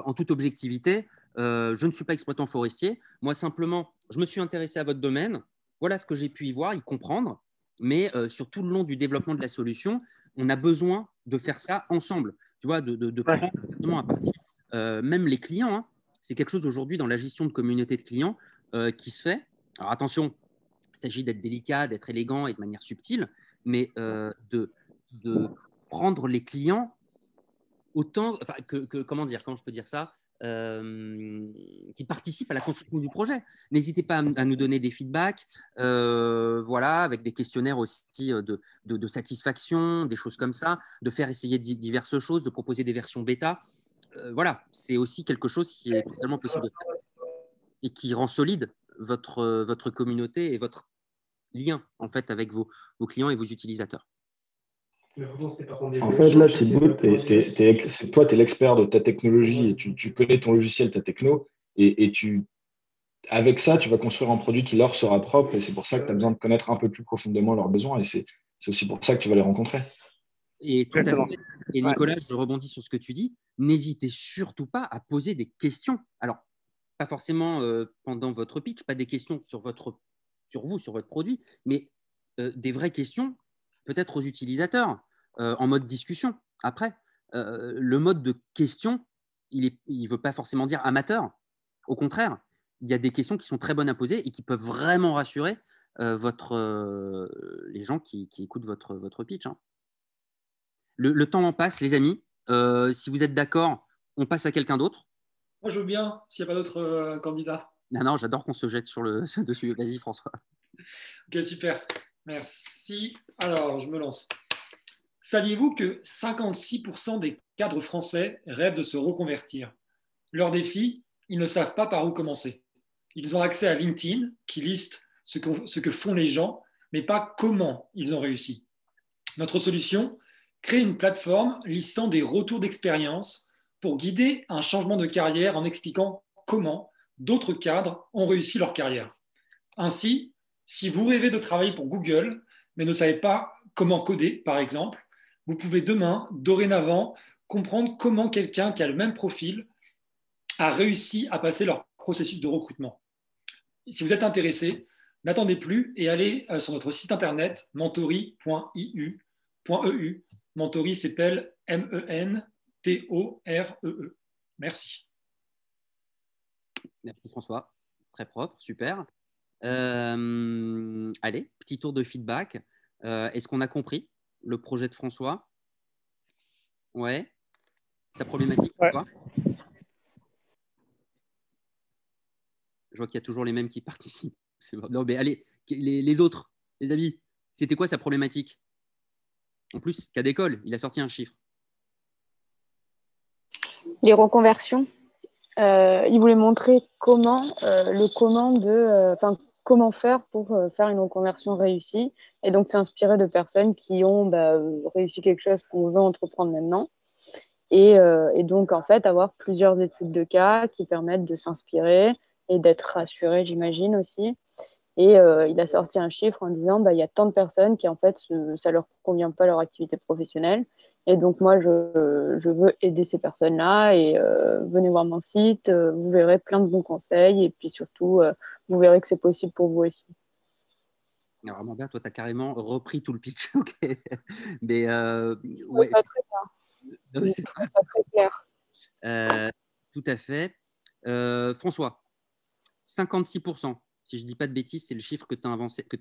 en toute objectivité, je ne suis pas exploitant forestier. Moi, simplement, je me suis intéressé à votre domaine. Voilà ce que j'ai pu y voir, y comprendre. Mais sur tout le long du développement de la solution, on a besoin de faire ça ensemble. Tu vois, de prendre exactement à partir. Même les clients, hein, c'est quelque chose aujourd'hui dans la gestion de communauté de clients qui se fait. Alors attention, il s'agit d'être délicat, d'être élégant et de manière subtile, mais de prendre les clients autant, enfin, comment je peux dire ça, qui participent à la construction du projet. N'hésitez pas à nous donner des feedbacks, voilà, avec des questionnaires aussi de satisfaction, des choses comme ça, de faire essayer diverses choses, de proposer des versions bêta. Voilà, c'est aussi quelque chose qui est totalement possible de faire et qui rend solide votre communauté et votre lien en fait avec vos clients et vos utilisateurs. En fait, là, Thibaut, toi, tu es l'expert de ta technologie et tu connais ton logiciel, ta techno, et avec ça, tu vas construire un produit qui leur sera propre, et c'est pour ça que tu as besoin de connaître un peu plus profondément leurs besoins, et c'est aussi pour ça que tu vas les rencontrer. Et Nicolas, je rebondis sur ce que tu dis, n'hésitez surtout pas à poser des questions. Alors, pas forcément pendant votre pitch, pas des questions sur vous, sur votre produit, mais des vraies questions peut-être aux utilisateurs en mode discussion. Après, le mode de question, il ne veut pas forcément dire amateur. Au contraire, il y a des questions qui sont très bonnes à poser et qui peuvent vraiment rassurer les gens qui écoutent votre pitch. Hein. Le temps en passe, les amis. Si vous êtes d'accord, on passe à quelqu'un d'autre. Moi, je veux bien, s'il n'y a pas d'autres candidats. Non, j'adore qu'on se jette sur le dessus. Vas-y, François. Ok, super. Merci. Alors, je me lance. Saviez-vous que 56% des cadres français rêvent de se reconvertir? Leur défi, ils ne savent pas par où commencer. Ils ont accès à LinkedIn, qui liste ce que font les gens, mais pas comment ils ont réussi. Notre solution, créer une plateforme listant des retours d'expérience pour guider un changement de carrière en expliquant comment d'autres cadres ont réussi leur carrière. Ainsi, si vous rêvez de travailler pour Google, mais ne savez pas comment coder, par exemple, vous pouvez dorénavant, comprendre comment quelqu'un qui a le même profil a réussi à passer leur processus de recrutement. Si vous êtes intéressé, n'attendez plus et allez sur notre site internet mentory.eu Mentoree s'appelle Mentoree. Merci. Merci François. Très propre, super. Allez, petit tour de feedback. Est-ce qu'on a compris le projet de François? Ouais. Sa problématique, c'est quoi? Je vois qu'il y a toujours les mêmes qui participent. Non, mais allez, les autres, les amis, c'était quoi sa problématique? En plus, cas d'école, il a sorti un chiffre. Les reconversions. Il voulait montrer comment comment faire pour faire une reconversion réussie. Et donc, s'inspirer de personnes qui ont réussi quelque chose qu'on veut entreprendre maintenant. Et donc, en fait, avoir plusieurs études de cas qui permettent de s'inspirer et d'être rassuré, j'imagine aussi. Et il a sorti un chiffre en disant il y a tant de personnes qui, en fait, ça ne leur convient pas leur activité professionnelle. Et donc, moi, je veux aider ces personnes-là. Et venez voir mon site. Vous verrez plein de bons conseils. Et puis surtout, vous verrez que c'est possible pour vous aussi. Alors, Amanda, toi, tu as carrément repris tout le pitch. Ok. Mais ouais, ça très bien. C'est ça. Très clair. Tout à fait. François, 56%. Si je ne dis pas de bêtises, c'est le chiffre que tu as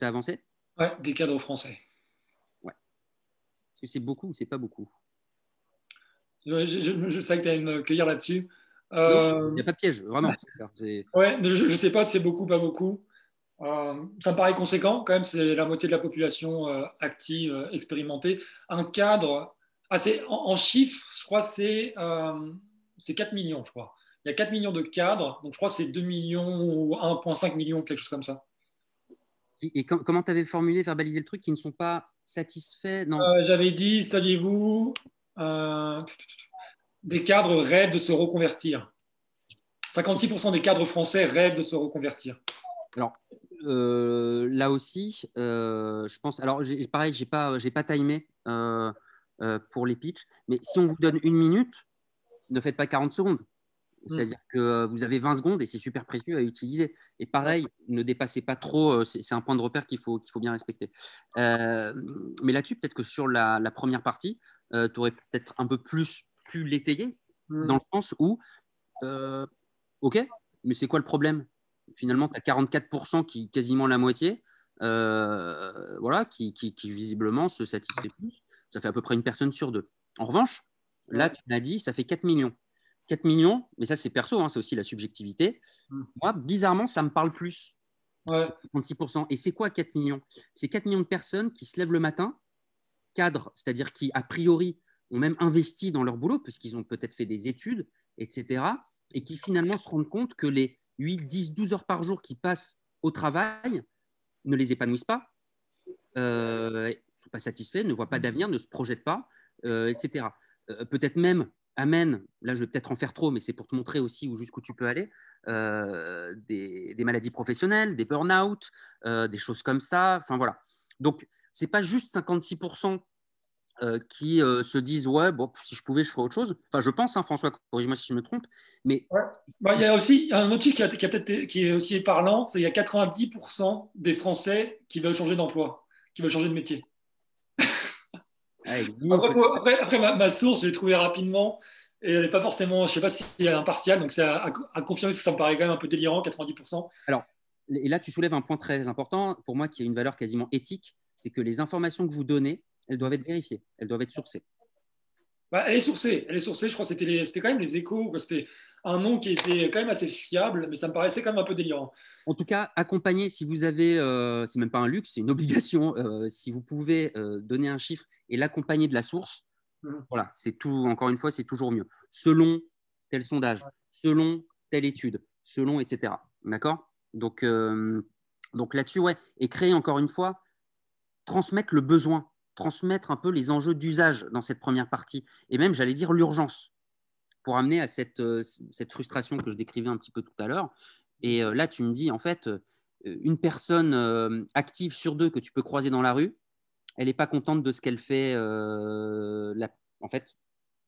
avancé? Ouais, des cadres français. Ouais. Est-ce que c'est beaucoup ou c'est pas beaucoup? Je sais que tu allais me cueillir là-dessus. Il n'y a pas de piège, vraiment. Ouais, je ne sais pas si c'est beaucoup ou pas beaucoup. Ça me paraît conséquent, quand même, c'est la moitié de la population active, expérimentée. Un cadre, en chiffres, je crois c'est 4 millions, je crois. Il y a 4 millions de cadres, donc je crois que c'est 2 millions ou 1,5 million, quelque chose comme ça. Et comment tu avais formulé, verbalisé le truc, qui ne sont pas satisfaits? Non. J'avais dit, saviez-vous, des cadres rêvent de se reconvertir. 56% des cadres français rêvent de se reconvertir. Alors, là aussi, je pense. Alors, pareil, j'ai pas timé pour les pitchs, mais si on vous donne 1 minute, ne faites pas 40 secondes. C'est-à-dire que vous avez 20 secondes et c'est super précieux à utiliser. Et pareil, ne dépassez pas trop. C'est un point de repère qu'il faut bien respecter. Mais là-dessus, peut-être que sur la première partie, tu aurais peut-être un peu plus pu l'étayer, dans le sens où, OK, mais c'est quoi le problème? Finalement, tu as 44%, quasiment la moitié, voilà, qui visiblement se satisfait plus. Ça fait à peu près une personne sur deux. En revanche, là, tu m'as dit, ça fait 4 millions. 4 millions, mais ça, c'est perso, hein, c'est aussi la subjectivité. Moi, bizarrement, ça me parle plus. Ouais. 36%. Et c'est quoi 4 millions? C'est 4 millions de personnes qui se lèvent le matin, cadres, c'est-à-dire qui, a priori, ont même investi dans leur boulot, parce qu'ils ont peut-être fait des études, etc., et qui finalement se rendent compte que les 8, 10, 12 heures par jour qui passent au travail ne les épanouissent pas, ne sont pas satisfaits, ne voient pas d'avenir, ne se projettent pas, etc. Peut-être même amène, là je vais peut-être en faire trop, mais c'est pour te montrer aussi jusqu'où tu peux aller, des maladies professionnelles, des burn-out, des choses comme ça. Enfin voilà. Donc, ce n'est pas juste 56% qui se disent ouais, bon, si je pouvais, je ferais autre chose. Enfin, je pense, hein, François, corrige-moi si je me trompe. Mais il y a aussi un autre chiffre qui est aussi parlant, c'est qu'il y a 90% des Français qui veulent changer d'emploi, qui veulent changer de métier. Après, ma source, je l'ai trouvée rapidement et elle n'est pas forcément, je ne sais pas si elle est impartiale, donc c'est à confirmer, ça me paraît quand même un peu délirant, 90%. Alors, et là, tu soulèves un point très important, pour moi, qui a une valeur quasiment éthique, c'est que les informations que vous donnez, elles doivent être vérifiées, elles doivent être sourcées. Elle est sourcée, je crois que c'était quand même les Échos, c'était un nom qui était quand même assez fiable, mais ça me paraissait quand même un peu délirant. En tout cas, accompagner, si vous avez, c'est même pas un luxe, c'est une obligation, si vous pouvez donner un chiffre et l'accompagner de la source, voilà, c'est tout, encore une fois, c'est toujours mieux. Selon tel sondage, selon telle étude, selon, etc. D'accord? Donc là-dessus, ouais, et créer encore une fois, transmettre le besoin, transmettre un peu les enjeux d'usage dans cette première partie, et même, j'allais dire, l'urgence, pour amener à cette frustration que je décrivais un petit peu tout à l'heure. Et là, tu me dis, en fait, une personne active sur deux que tu peux croiser dans la rue, elle n'est pas contente de ce qu'elle fait, en fait,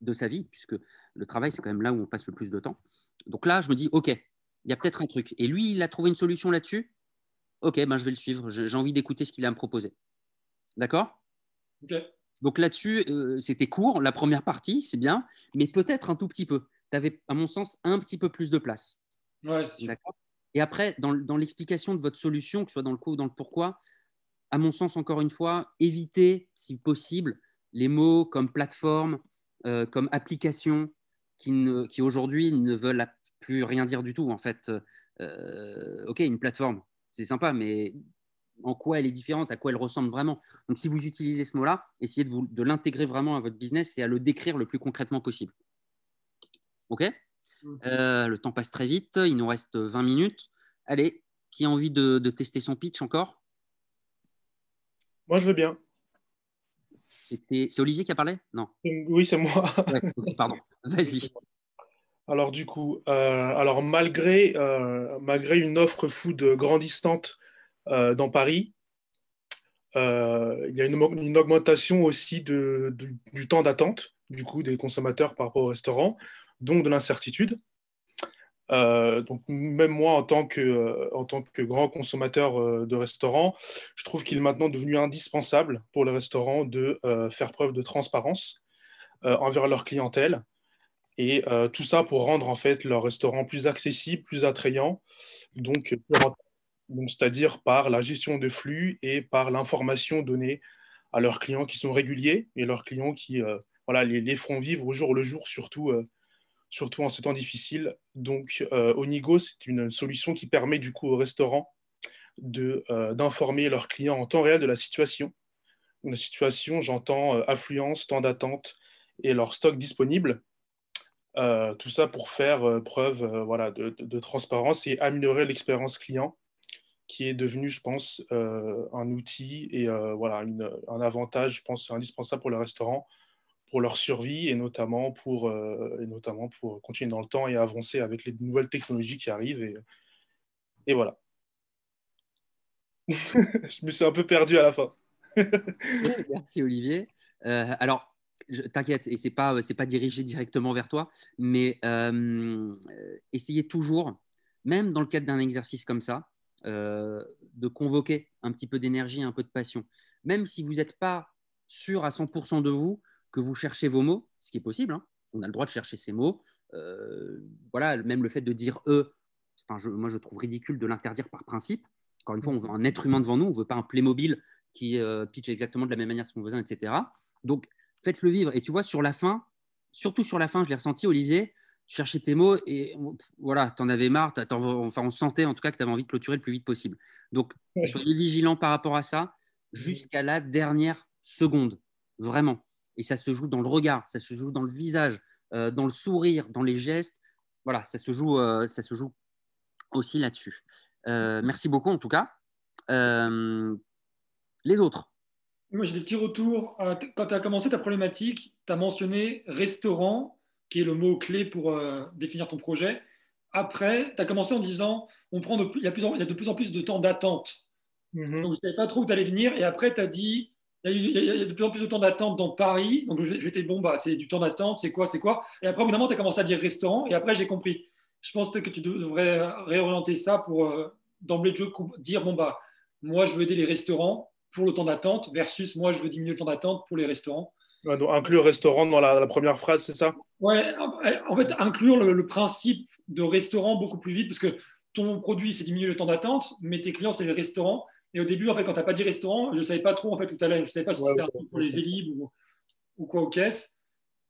de sa vie, puisque le travail, c'est quand même là où on passe le plus de temps. Donc là, je me dis, OK, il y a peut-être un truc. Et lui, il a trouvé une solution là-dessus. OK, ben, je vais le suivre. J'ai envie d'écouter ce qu'il a à me proposer. D'accord? OK. Donc là-dessus, c'était court, la première partie, c'est bien, mais peut-être un tout petit peu. Tu avais, à mon sens, un petit peu plus de place. Ouais, d'accord. Et après, dans l'explication de votre solution, que ce soit dans le quoi ou dans le pourquoi, à mon sens, encore une fois, évitez, si possible, les mots comme plateforme, comme application, qui aujourd'hui ne veulent plus rien dire du tout. En fait, OK, une plateforme, c'est sympa, mais en quoi elle est différente, à quoi elle ressemble vraiment. Donc, si vous utilisez ce mot-là, essayez de l'intégrer vraiment à votre business et à le décrire le plus concrètement possible. OK. Le temps passe très vite, il nous reste 20 minutes. Allez, qui a envie de tester son pitch encore? Moi, je veux bien. C'est Olivier qui a parlé? Non. Oui, c'est moi. Ouais, okay, pardon, vas-y. Alors du coup, malgré une offre food grandissante dans Paris, il y a une augmentation aussi du temps d'attente du coup des consommateurs par rapport au restaurant, donc de l'incertitude. Donc même moi, en tant que grand consommateur de restaurants, je trouve qu'il est maintenant devenu indispensable pour les restaurants de faire preuve de transparence envers leur clientèle. Et tout ça pour rendre en fait leur restaurant plus accessible, plus attrayant, donc c'est-à-dire par la gestion de flux et par l'information donnée à leurs clients qui sont réguliers et leurs clients qui les feront vivre au jour le jour, surtout en ces temps difficiles. Donc Onigo, c'est une solution qui permet du coup aux restaurants d'informer leurs clients en temps réel de la situation. La situation, j'entends affluence, temps d'attente et leur stock disponible. Tout ça pour faire preuve de transparence et améliorer l'expérience client, qui est devenu, je pense, un outil et un avantage, je pense, indispensable pour les restaurants, pour leur survie et notamment pour continuer dans le temps et avancer avec les nouvelles technologies qui arrivent. Et voilà. Je me suis un peu perdu à la fin. Merci Olivier. Alors, t'inquiète, et c'est pas dirigé directement vers toi, mais essayez toujours, même dans le cadre d'un exercice comme ça, de convoquer un petit peu d'énergie, un peu de passion. Même si vous n'êtes pas sûr à 100% de vous que vous cherchez vos mots, ce qui est possible, hein, on a le droit de chercher ses mots. Voilà, même le fait de dire moi je trouve ridicule de l'interdire par principe. Encore une fois, on veut un être humain devant nous, on ne veut pas un Playmobil qui pitch exactement de la même manière que son voisin, etc. Donc, faites-le vivre. Et tu vois, sur la fin, surtout sur la fin, je l'ai ressenti, Olivier, tu cherchais tes mots et voilà, tu en avais marre. On sentait en tout cas que tu avais envie de clôturer le plus vite possible. Donc, soyez vigilants par rapport à ça jusqu'à la dernière seconde. Vraiment. Et ça se joue dans le regard, ça se joue dans le visage, dans le sourire, dans les gestes. Voilà, ça se joue aussi là-dessus. Merci beaucoup en tout cas. Les autres? Moi, j'ai des petits retours. Quand tu as commencé ta problématique, tu as mentionné restaurant, qui est le mot-clé pour définir ton projet. Après, tu as commencé en disant il y a de plus en plus de temps d'attente. Donc, je ne savais pas trop où tu allais venir. Et après, tu as dit il y a de plus en plus de temps d'attente dans Paris. Donc, j'étais c'est du temps d'attente, c'est quoi? Et après, au bout d'un moment, tu as commencé à dire restaurant. Et après, j'ai compris. Je pense peut-être que tu devrais réorienter ça pour d'emblée de jeu dire moi, je veux aider les restaurants pour le temps d'attente versus moi, je veux diminuer le temps d'attente pour les restaurants. Ouais, donc inclure restaurant dans la première phrase, c'est ça? Ouais, en fait, inclure le principe de restaurant beaucoup plus vite parce que ton produit, c'est diminuer le temps d'attente, mais tes clients, c'est les restaurants. Et au début, en fait, quand tu n'as pas dit restaurant, je ne savais pas trop en fait, où tu allais. Je ne savais pas si c'était un truc pour les Vélib ou quoi aux caisses.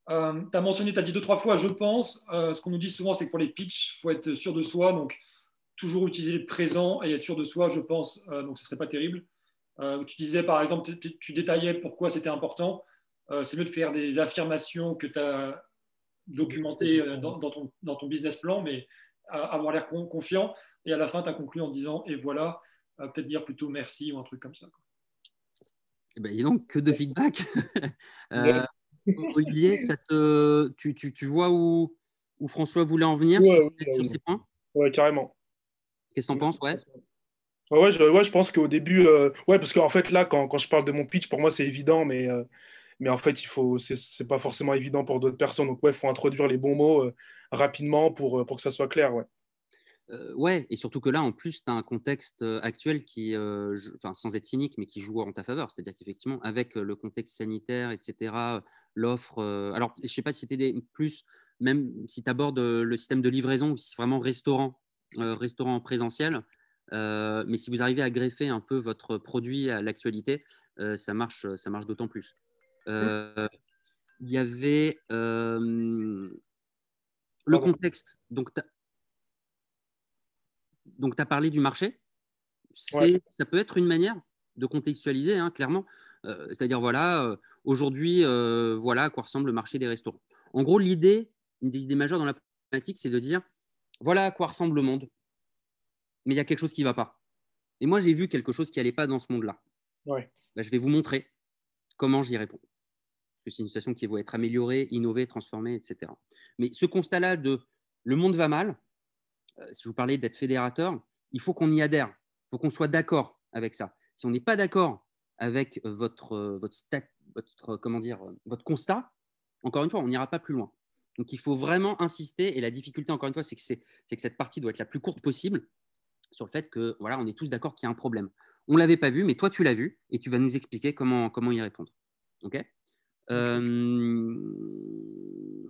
Tu as mentionné, tu as dit 2-3 fois, je pense. Ce qu'on nous dit souvent, c'est que pour les pitchs, il faut être sûr de soi. Donc, toujours utiliser le présent et être sûr de soi, je pense. Donc, ce ne serait pas terrible. Tu disais, par exemple, tu détaillais pourquoi c'était important. C'est mieux de faire des affirmations que tu as documentées dans ton business plan, mais avoir l'air confiant. Et à la fin, tu as conclu en disant, et voilà, peut-être dire plutôt merci ou un truc comme ça. Eh ben, dis donc, que de feedback. Olivier, tu vois où François voulait en venir sur ces points? Ouais, carrément. Qu'est-ce que tu en penses? Ouais. Ouais, je pense qu'au début, parce qu'en fait, là, quand je parle de mon pitch, pour moi, c'est évident, mais en fait, c'est pas forcément évident pour d'autres personnes. Donc, il faut introduire les bons mots rapidement pour que ça soit clair. Ouais. Ouais, et surtout que là, en plus, tu as un contexte actuel qui, sans être cynique, mais qui joue en ta faveur. C'est-à-dire qu'effectivement, avec le contexte sanitaire, etc., l'offre. Alors, je ne sais pas si c'était plus, même si tu abordes le système de livraison ou si c'est vraiment restaurant en présentiel, mais si vous arrivez à greffer un peu votre produit à l'actualité, ça marche d'autant plus. Il y avait le contexte. Donc, tu as parlé du marché. Ouais. Ça peut être une manière de contextualiser, hein, clairement. C'est-à-dire, voilà, aujourd'hui, voilà à quoi ressemble le marché des restaurants. En gros, une des idées majeures dans la problématique, c'est de dire, voilà à quoi ressemble le monde, mais il y a quelque chose qui ne va pas. Et moi, j'ai vu quelque chose qui n'allait pas dans ce monde-là. Ouais. Là, je vais vous montrer comment j'y réponds. Parce que c'est une situation qui va être améliorée, innovée, transformée, etc. Mais ce constat-là de le monde va mal, si je vous parlais d'être fédérateur, il faut qu'on y adhère. Il faut qu'on soit d'accord avec ça. Si on n'est pas d'accord avec votre constat, encore une fois, on n'ira pas plus loin. Donc, il faut vraiment insister. Et la difficulté, encore une fois, c'est que cette partie doit être la plus courte possible sur le fait que voilà, on est tous d'accord qu'il y a un problème. On ne l'avait pas vu, mais toi, tu l'as vu et tu vas nous expliquer comment y répondre. OK.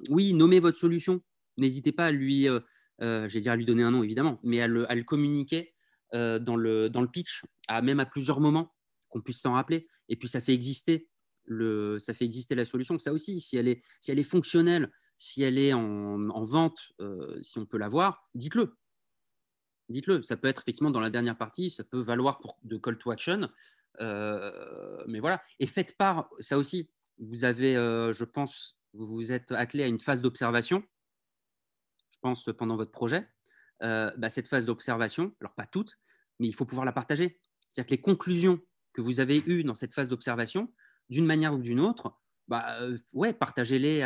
Oui, nommez votre solution. N'hésitez pas à lui, à lui donner un nom, évidemment, mais à le communiquer dans le pitch, même à plusieurs moments, qu'on puisse s'en rappeler. Et puis, ça fait exister la solution. Ça aussi, si elle est fonctionnelle, si elle est en vente, si on peut l'avoir, dites-le. Dites-le. Ça peut être effectivement dans la dernière partie, ça peut valoir de call to action. Mais voilà. Et faites part, ça aussi, vous avez, je pense, vous vous êtes attelé à une phase d'observation, je pense, pendant votre projet. Cette phase d'observation, alors pas toute, mais il faut pouvoir la partager. C'est-à-dire que les conclusions que vous avez eues dans cette phase d'observation, d'une manière ou d'une autre, partagez-les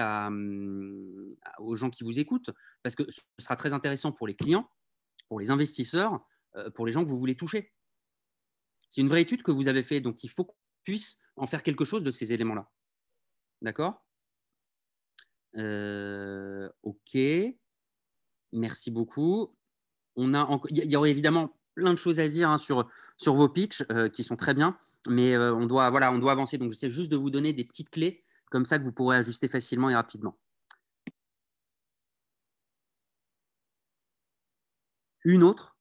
aux gens qui vous écoutent, parce que ce sera très intéressant pour les clients, pour les investisseurs, pour les gens que vous voulez toucher. C'est une vraie étude que vous avez faite, donc il faut qu'on puisse en faire quelque chose de ces éléments-là. D'accord ? OK. Merci beaucoup. Il y aurait évidemment plein de choses à dire, hein, sur vos pitchs qui sont très bien, mais on doit avancer. Donc, j'essaie juste de vous donner des petites clés comme ça que vous pourrez ajuster facilement et rapidement. Une autre ?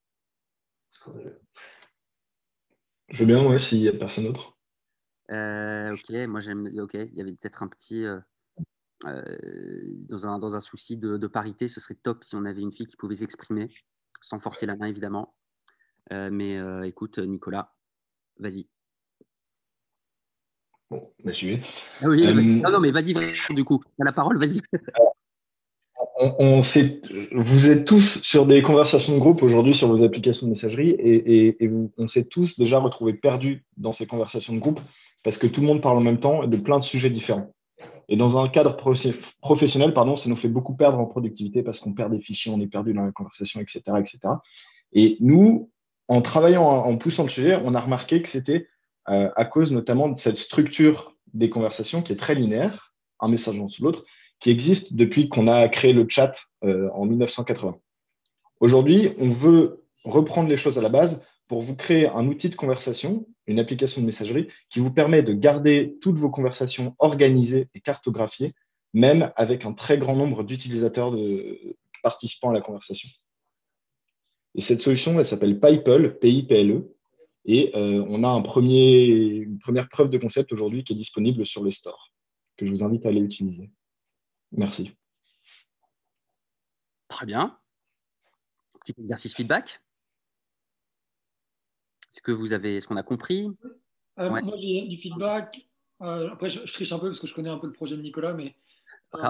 Je veux bien, ouais, s'il n'y a personne d'autre. OK, moi j'aime. OK, il y avait peut-être un petit. Dans un souci de parité, ce serait top si on avait une fille qui pouvait s'exprimer, sans forcer la main évidemment. Mais écoute, Nicolas, vas-y. Bon, suivez. Ah oui, non, mais vas-y, du coup, tu as la parole, vas-y. Vous êtes tous sur des conversations de groupe aujourd'hui sur vos applications de messagerie et on s'est tous déjà retrouvés perdus dans ces conversations de groupe parce que tout le monde parle en même temps et de plein de sujets différents. Et dans un cadre professionnel, ça nous fait beaucoup perdre en productivité parce qu'on perd des fichiers, on est perdu dans la conversation, etc., etc. Et nous, en travaillant, en poussant le sujet, on a remarqué que c'était à cause notamment de cette structure des conversations qui est très linéaire, un message dans l'autre, qui existe depuis qu'on a créé le chat en 1980. Aujourd'hui, on veut reprendre les choses à la base pour vous créer un outil de conversation, une application de messagerie qui vous permet de garder toutes vos conversations organisées et cartographiées, même avec un très grand nombre d'utilisateurs participant à la conversation. Et cette solution, elle s'appelle Piple, P-I-P-L-E, et on a une première preuve de concept aujourd'hui qui est disponible sur les stores, que je vous invite à aller utiliser. Merci. Très bien. Petit exercice feedback. Est-ce qu'on a compris? Ouais. Moi, j'ai du feedback. Après, je triche un peu parce que je connais un peu le projet de Nicolas, mais tu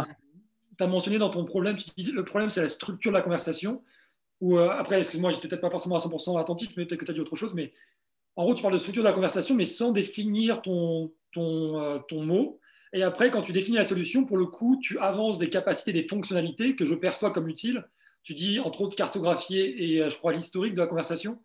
as mentionné dans ton problème, tu dis le problème, c'est la structure de la conversation. Ou après, excuse-moi, j'étais peut-être pas forcément à 100% attentif, mais peut-être que tu as dit autre chose. Mais en gros, tu parles de structure de la conversation, mais sans définir ton mot. Et après, quand tu définis la solution, pour le coup, tu avances des capacités, des fonctionnalités que je perçois comme utiles. Tu dis, entre autres, cartographier et, je crois, l'historique de la conversation.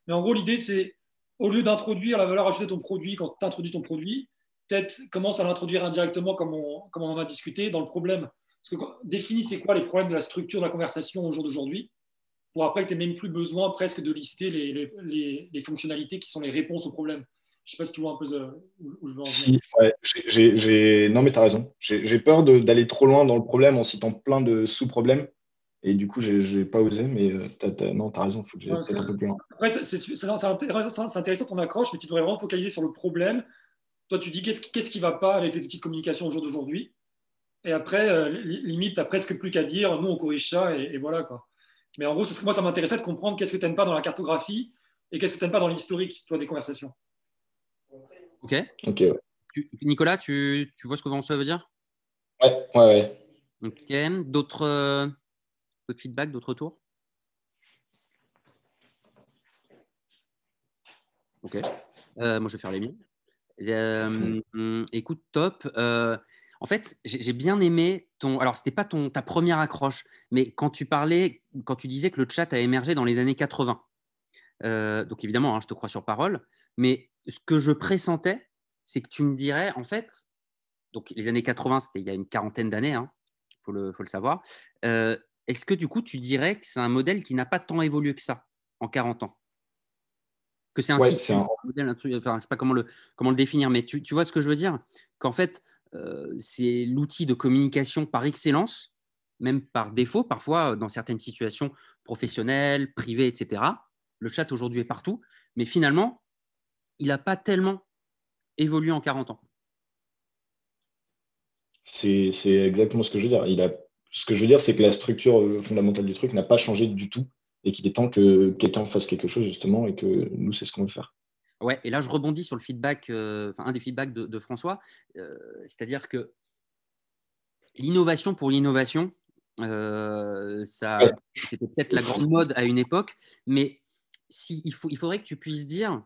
Mais en gros, l'idée, c'est, au lieu d'introduire la valeur ajoutée de ton produit, quand tu introduis ton produit, peut-être commence à l'introduire indirectement, comme on en a discuté, dans le problème. Parce que définis, c'est quoi les problèmes de la structure de la conversation au jour d'aujourd'hui. pour après que tu n'aies même plus besoin presque de lister les fonctionnalités qui sont les réponses aux problèmes. Je ne sais pas si tu vois un peu où je veux en venir. Si, ouais, non, mais tu as raison. J'ai peur d'aller trop loin dans le problème en citant plein de sous-problèmes. Et du coup, j'ai pas osé, mais non, tu as raison, il faut que j'aille Ouais, peut-être un peu plus loin. après, c'est intéressant ton accroche, mais tu devrais vraiment focaliser sur le problème. Toi, tu dis qu'est-ce qui ne va pas avec les outils de communication au jour d'aujourd'hui. Et après, limite, tu n'as presque plus qu'à dire, nous, on corrige ça, et voilà, quoi. Mais en gros, moi, ça m'intéressait de comprendre qu'est-ce que tu n'aimes pas dans la cartographie et qu'est-ce que tu n'aimes pas dans l'historique, toi, des conversations. Ok. Ok, ouais. Nicolas, tu vois ce que ça veut dire? Ouais. Ok. D'autres feedbacks, d'autres retours? Ok. Moi, je vais faire les miens. Écoute, top. En fait, j'ai bien aimé ton. Alors, c'était pas ta première accroche, mais quand tu disais que le chat a émergé dans les années 80. Donc, évidemment, je te crois sur parole. Mais ce que je pressentais, c'est que tu me dirais, en fait, donc les années 80, c'était il y a une quarantaine d'années, faut le savoir. Est-ce que du coup, tu dirais que c'est un modèle qui n'a pas tant évolué que ça en 40 ans? Que c'est un Ouais, système, un modèle, un truc, enfin, je ne sais pas comment le définir, mais tu vois ce que je veux dire? Qu'en fait, c'est l'outil de communication par excellence, même par défaut, parfois dans certaines situations professionnelles, privées, etc. Le chat aujourd'hui est partout, mais finalement, il n'a pas tellement évolué en 40 ans. C'est exactement ce que je veux dire. Ce que je veux dire, c'est que la structure fondamentale du truc n'a pas changé du tout et qu'il est temps que quelqu'un fasse quelque chose, justement, et que nous, c'est ce qu'on veut faire. Ouais, et là, je rebondis sur le feedback, un des feedbacks de François, c'est-à-dire que l'innovation pour l'innovation, c'était peut-être la grande mode à une époque, mais il faudrait que tu puisses dire,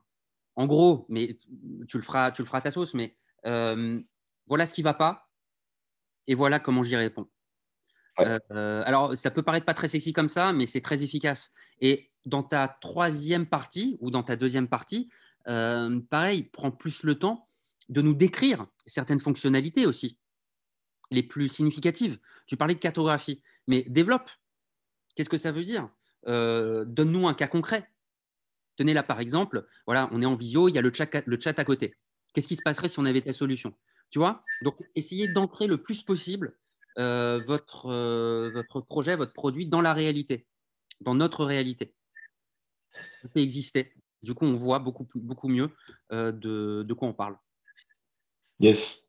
en gros, mais tu le feras à ta sauce, mais voilà ce qui ne va pas et voilà comment j'y réponds. Ouais. Alors, ça peut paraître pas très sexy comme ça, mais c'est très efficace. Et dans ta troisième partie ou dans ta deuxième partie, pareil, prends plus le temps de nous décrire certaines fonctionnalités aussi, les plus significatives. Tu parlais de cartographie, mais développe. Qu'est-ce que ça veut dire? Donne-nous un cas concret. Tenez là, par exemple, voilà, on est en visio, il y a le chat à côté. Qu'est-ce qui se passerait si on avait telle solution? Tu vois? Donc, essayez d'ancrer le plus possible votre projet, votre produit dans la réalité, dans notre réalité. Ça fait exister. Du coup, on voit beaucoup mieux de quoi on parle. Yes.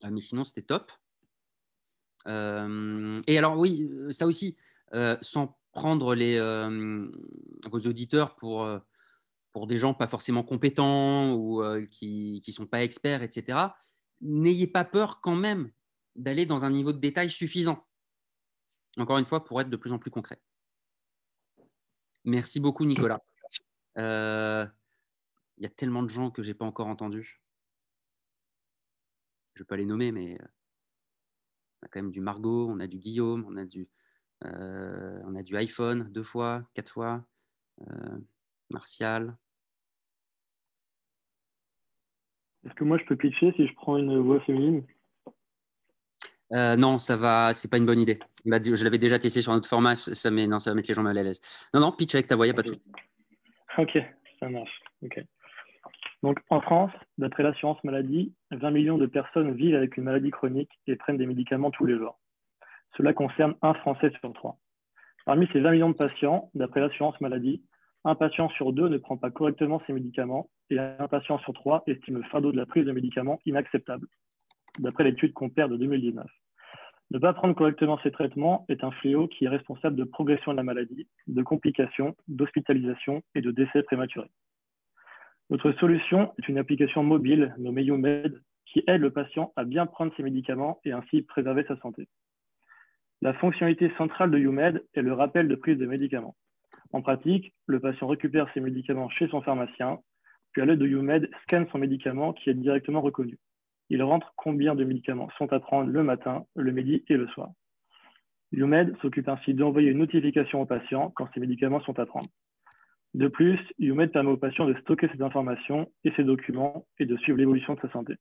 Mais sinon, c'était top. Et alors, oui, ça aussi, sans prendre vos auditeurs pour des gens pas forcément compétents ou qui ne sont pas experts, etc., n'ayez pas peur quand même d'aller dans un niveau de détail suffisant. Encore une fois, pour être de plus en plus concret. Merci beaucoup, Nicolas. Il y a tellement de gens que je n'ai pas encore entendus. Je ne vais pas les nommer, mais on a quand même du Margot, on a du Guillaume, on a du iPhone 2 fois, 4 fois, Martial. Est-ce que moi je peux pitcher si je prends une voix féminine? Non, ça va, c'est pas une bonne idée. Je l'avais déjà testé sur notre format, ça va mettre les gens mal à l'aise. Non, pitch avec ta voix, il n'y a pas de souci. Ok, ça marche. Okay. Donc en France, d'après l'assurance maladie, 20 millions de personnes vivent avec une maladie chronique et prennent des médicaments tous les jours. Cela concerne un Français sur 3. Parmi ces 20 millions de patients, d'après l'assurance maladie, un patient sur 2 ne prend pas correctement ses médicaments et un patient sur 3 estime le fardeau de la prise de médicaments inacceptable, d'après l'étude Compare de 2019. Ne pas prendre correctement ces traitements est un fléau qui est responsable de progression de la maladie, de complications, d'hospitalisation et de décès prématurés. Notre solution est une application mobile nommée YouMed qui aide le patient à bien prendre ses médicaments et ainsi préserver sa santé. La fonctionnalité centrale de YouMed est le rappel de prise de médicaments. En pratique, le patient récupère ses médicaments chez son pharmacien, puis à l'aide de YouMed, scanne son médicament qui est directement reconnu. Il rentre combien de médicaments sont à prendre le matin, le midi et le soir. YouMed s'occupe ainsi d'envoyer une notification au patient quand ces médicaments sont à prendre. De plus, YouMed permet au patient de stocker ces informations et ces documents et de suivre l'évolution de sa santé.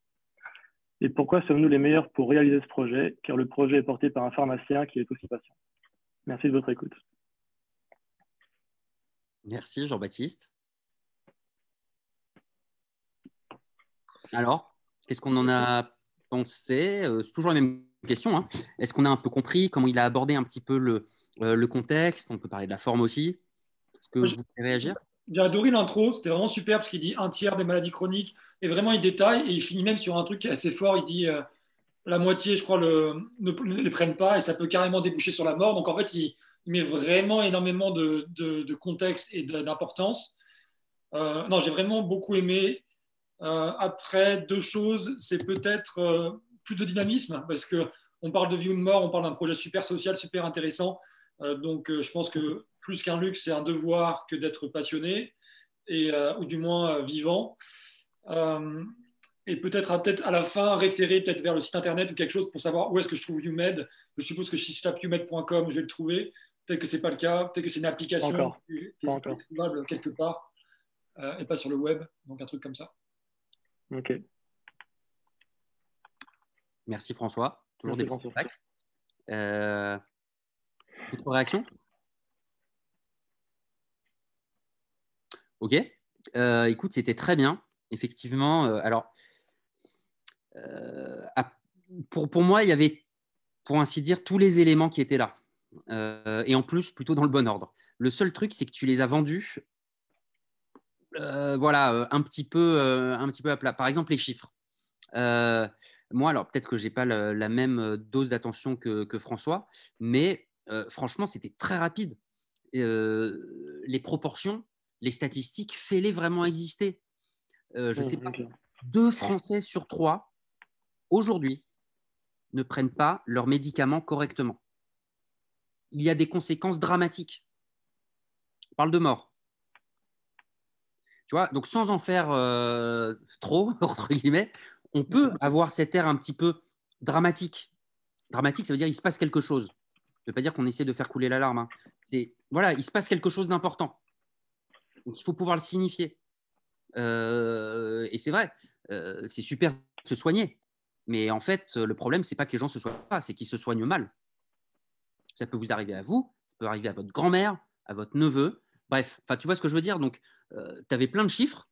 Et pourquoi sommes-nous les meilleurs pour réaliser ce projet? Car le projet est porté par un pharmacien qui est aussi patient. Merci de votre écoute. Merci Jean-Baptiste. Alors, qu'est-ce qu'on en a pensé? C'est toujours la même question, hein. Est-ce qu'on a un peu compris comment il a abordé un petit peu le contexte? On peut parler de la forme aussi. Est-ce que vous voulez réagir? J'ai adoré l'intro, c'était vraiment super parce qu'il dit un tiers des maladies chroniques et vraiment il détaille et il finit même sur un truc qui est assez fort. Il dit la moitié, je crois, ne les prennent pas et ça peut carrément déboucher sur la mort. Donc en fait, il met vraiment énormément de contexte et d'importance. Non, j'ai vraiment beaucoup aimé. Après, deux choses, c'est peut-être plus de dynamisme parce qu'on parle de vie ou de mort, on parle d'un projet super social, super intéressant. Donc je pense que plus qu'un luxe, c'est un devoir que d'être passionné ou du moins vivant. Et peut-être à la fin référer peut-être vers le site internet ou quelque chose pour savoir où est-ce que je trouve YouMed. Je suppose que si je tape youmed.com, je vais le trouver. Peut-être que ce n'est pas le cas. Peut-être que c'est une application qui est trouvable quelque part et pas sur le web. Donc un truc comme ça. Ok. Merci François. Toujours Merci, des bons François. feedbacks. D'autres réactions? Ok. Écoute, c'était très bien. Effectivement, alors, pour moi, il y avait, pour ainsi dire, tous les éléments qui étaient là. Et en plus, plutôt dans le bon ordre. Le seul truc, c'est que tu les as vendus voilà, un petit peu à plat. Par exemple, les chiffres. Moi, alors peut-être que je n'ai pas la même dose d'attention que François, mais franchement, c'était très rapide. Les proportions, les statistiques, fais-les vraiment exister. Je ne sais pas, 2 Français sur 3, aujourd'hui, ne prennent pas leurs médicaments correctement. Il y a des conséquences dramatiques. On parle de mort. Tu vois, donc sans en faire trop, entre guillemets, on peut avoir cet air un petit peu dramatique. Dramatique, ça veut dire qu'il se passe quelque chose. Ça ne veut pas dire qu'on essaie de faire couler l'alarme. Hein. Voilà, il se passe quelque chose d'important. Donc, il faut pouvoir le signifier. Et c'est vrai, c'est super de se soigner. Mais en fait, le problème, ce n'est pas que les gens ne se soignent pas, c'est qu'ils se soignent mal. Ça peut vous arriver à vous, ça peut arriver à votre grand-mère, à votre neveu. Bref, tu vois ce que je veux dire. Donc, tu avais plein de chiffres